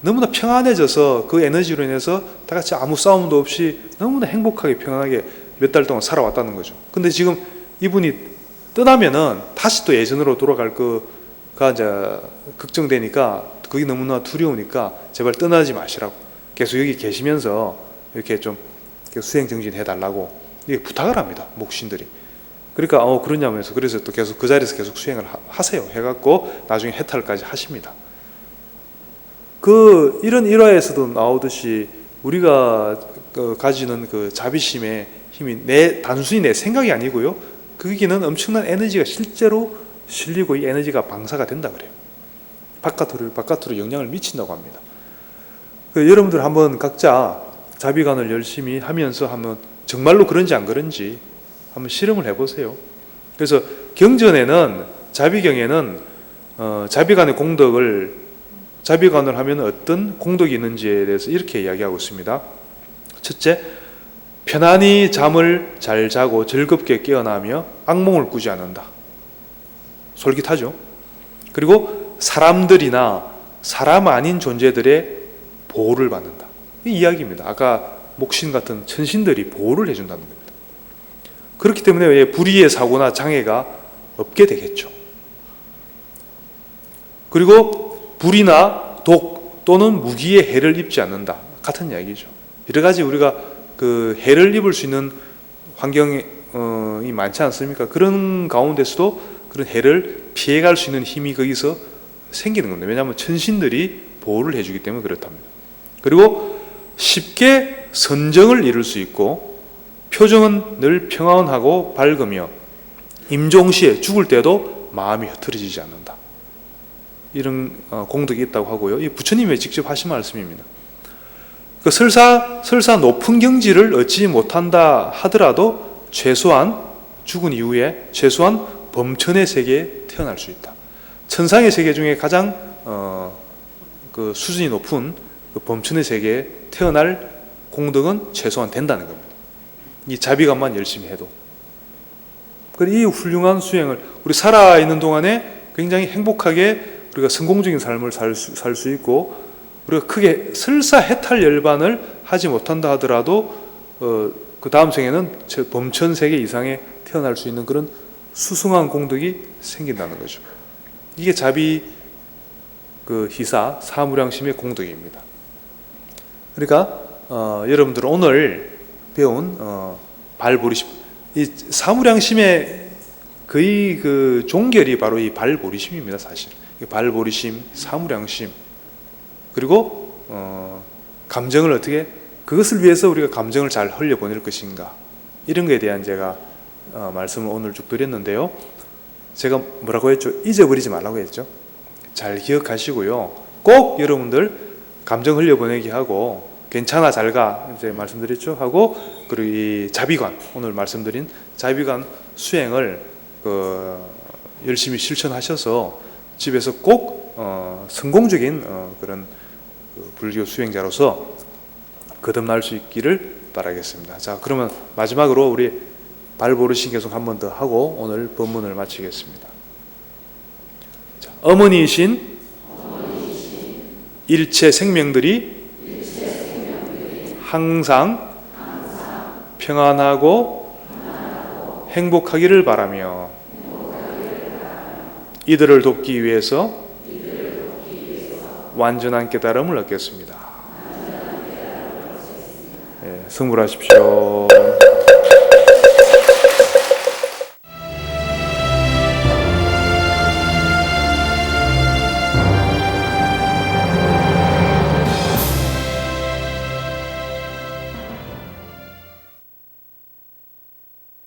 너무나 평안해져서 그 에너지로 인해서 다 같이 아무 싸움도 없이 너무나 행복하게 평안하게 몇 달 동안 살아왔다는 거죠. 근데 지금 이분이 떠나면은 다시 또 예전으로 돌아갈 거가 이제 걱정되니까 그게 너무나 두려우니까 제발 떠나지 마시라고 계속 여기 계시면서 이렇게 좀 수행 정진해 달라고 이렇게 부탁을 합니다. 목신들이. 그러니까 그러냐면서 그래서 또 계속 그 자리에서 계속 수행을 하세요. 해갖고 나중에 해탈까지 하십니다. 이런 일화에서도 나오듯이 우리가 가지는 그 자비심의 힘이 단순히 내 생각이 아니고요. 거기는 엄청난 에너지가 실제로 실리고 이 에너지가 방사가 된다 그래요. 바깥으로 영향을 미친다고 합니다. 여러분들 한번 각자 자비관을 열심히 하면서 한번 정말로 그런지 안 그런지 한번 실험을 해보세요. 그래서 경전에는 자비경에는 자비관의 공덕을 자비관을 하면 어떤 공덕이 있는지에 대해서 이렇게 이야기하고 있습니다. 첫째, 편안히 잠을 잘 자고 즐겁게 깨어나며 악몽을 꾸지 않는다. 솔깃하죠. 그리고 사람들이나 사람 아닌 존재들의 보호를 받는다. 이 이야기입니다. 아까 목신 같은 천신들이 보호를 해준다는 겁니다. 그렇기 때문에 불의의 사고나 장애가 없게 되겠죠. 그리고 불이나 독 또는 무기의 해를 입지 않는다. 같은 이야기죠. 여러 가지 우리가 그 해를 입을 수 있는 환경이 많지 않습니까? 그런 가운데서도 그런 해를 피해갈 수 있는 힘이 거기서 생기는 겁니다. 왜냐하면 천신들이 보호를 해주기 때문에 그렇답니다. 그리고 쉽게 선정을 이룰 수 있고 표정은 늘 평안하고 밝으며 임종시에 죽을 때도 마음이 흐트러지지 않는다. 이런 공덕이 있다고 하고요. 이 부처님이 직접 하신 말씀입니다. 그 설사 높은 경지를 얻지 못한다 하더라도 최소한 죽은 이후에 최소한 범천의 세계에 태어날 수 있다. 천상의 세계 중에 가장 그 수준이 높은 그 범천의 세계에 태어날 공덕은 최소한 된다는 겁니다. 이 자비관만 열심히 해도. 그리고 이 훌륭한 수행을 우리 살아있는 동안에 굉장히 행복하게 우리가 성공적인 삶을 살 수 있고 우리가 크게 설사 해탈 열반을 하지 못한다 하더라도 그 다음 생에는 범천 세계 이상에 태어날 수 있는 그런 수승한 공덕이 생긴다는 거죠. 이게 자비 희사 사무량심의 공덕입니다. 그러니까 여러분들 오늘 배운 발보리심, 이 사무량심의 거의 그 종결이 바로 이 발보리심입니다. 사실 발보리심, 사무량심, 그리고 감정을 어떻게 그것을 위해서 우리가 감정을 잘 흘려보낼 것인가, 이런 것에 대한 제가 말씀을 오늘 쭉 드렸는데요. 제가 뭐라고 했죠? 잊어버리지 말라고 했죠. 잘 기억하시고요. 꼭 여러분들 감정 흘려보내기 하고 괜찮아 잘가 이제 말씀드렸죠. 하고 그리고 이 자비관, 오늘 말씀드린 자비관 수행을 열심히 실천하셔서 집에서 꼭 성공적인 그런 불교 수행자로서 거듭날 수 있기를 바라겠습니다. 자, 그러면 마지막으로 우리 발보르신 계속 한 번 더 하고 오늘 법문을 마치겠습니다. 자, 어머니이신 일체 생명들이 항상 평안하고 행복하기를 바라며 이들을 돕기 위해서 완전한 깨달음을 얻겠습니다. 예, 승불하십시오.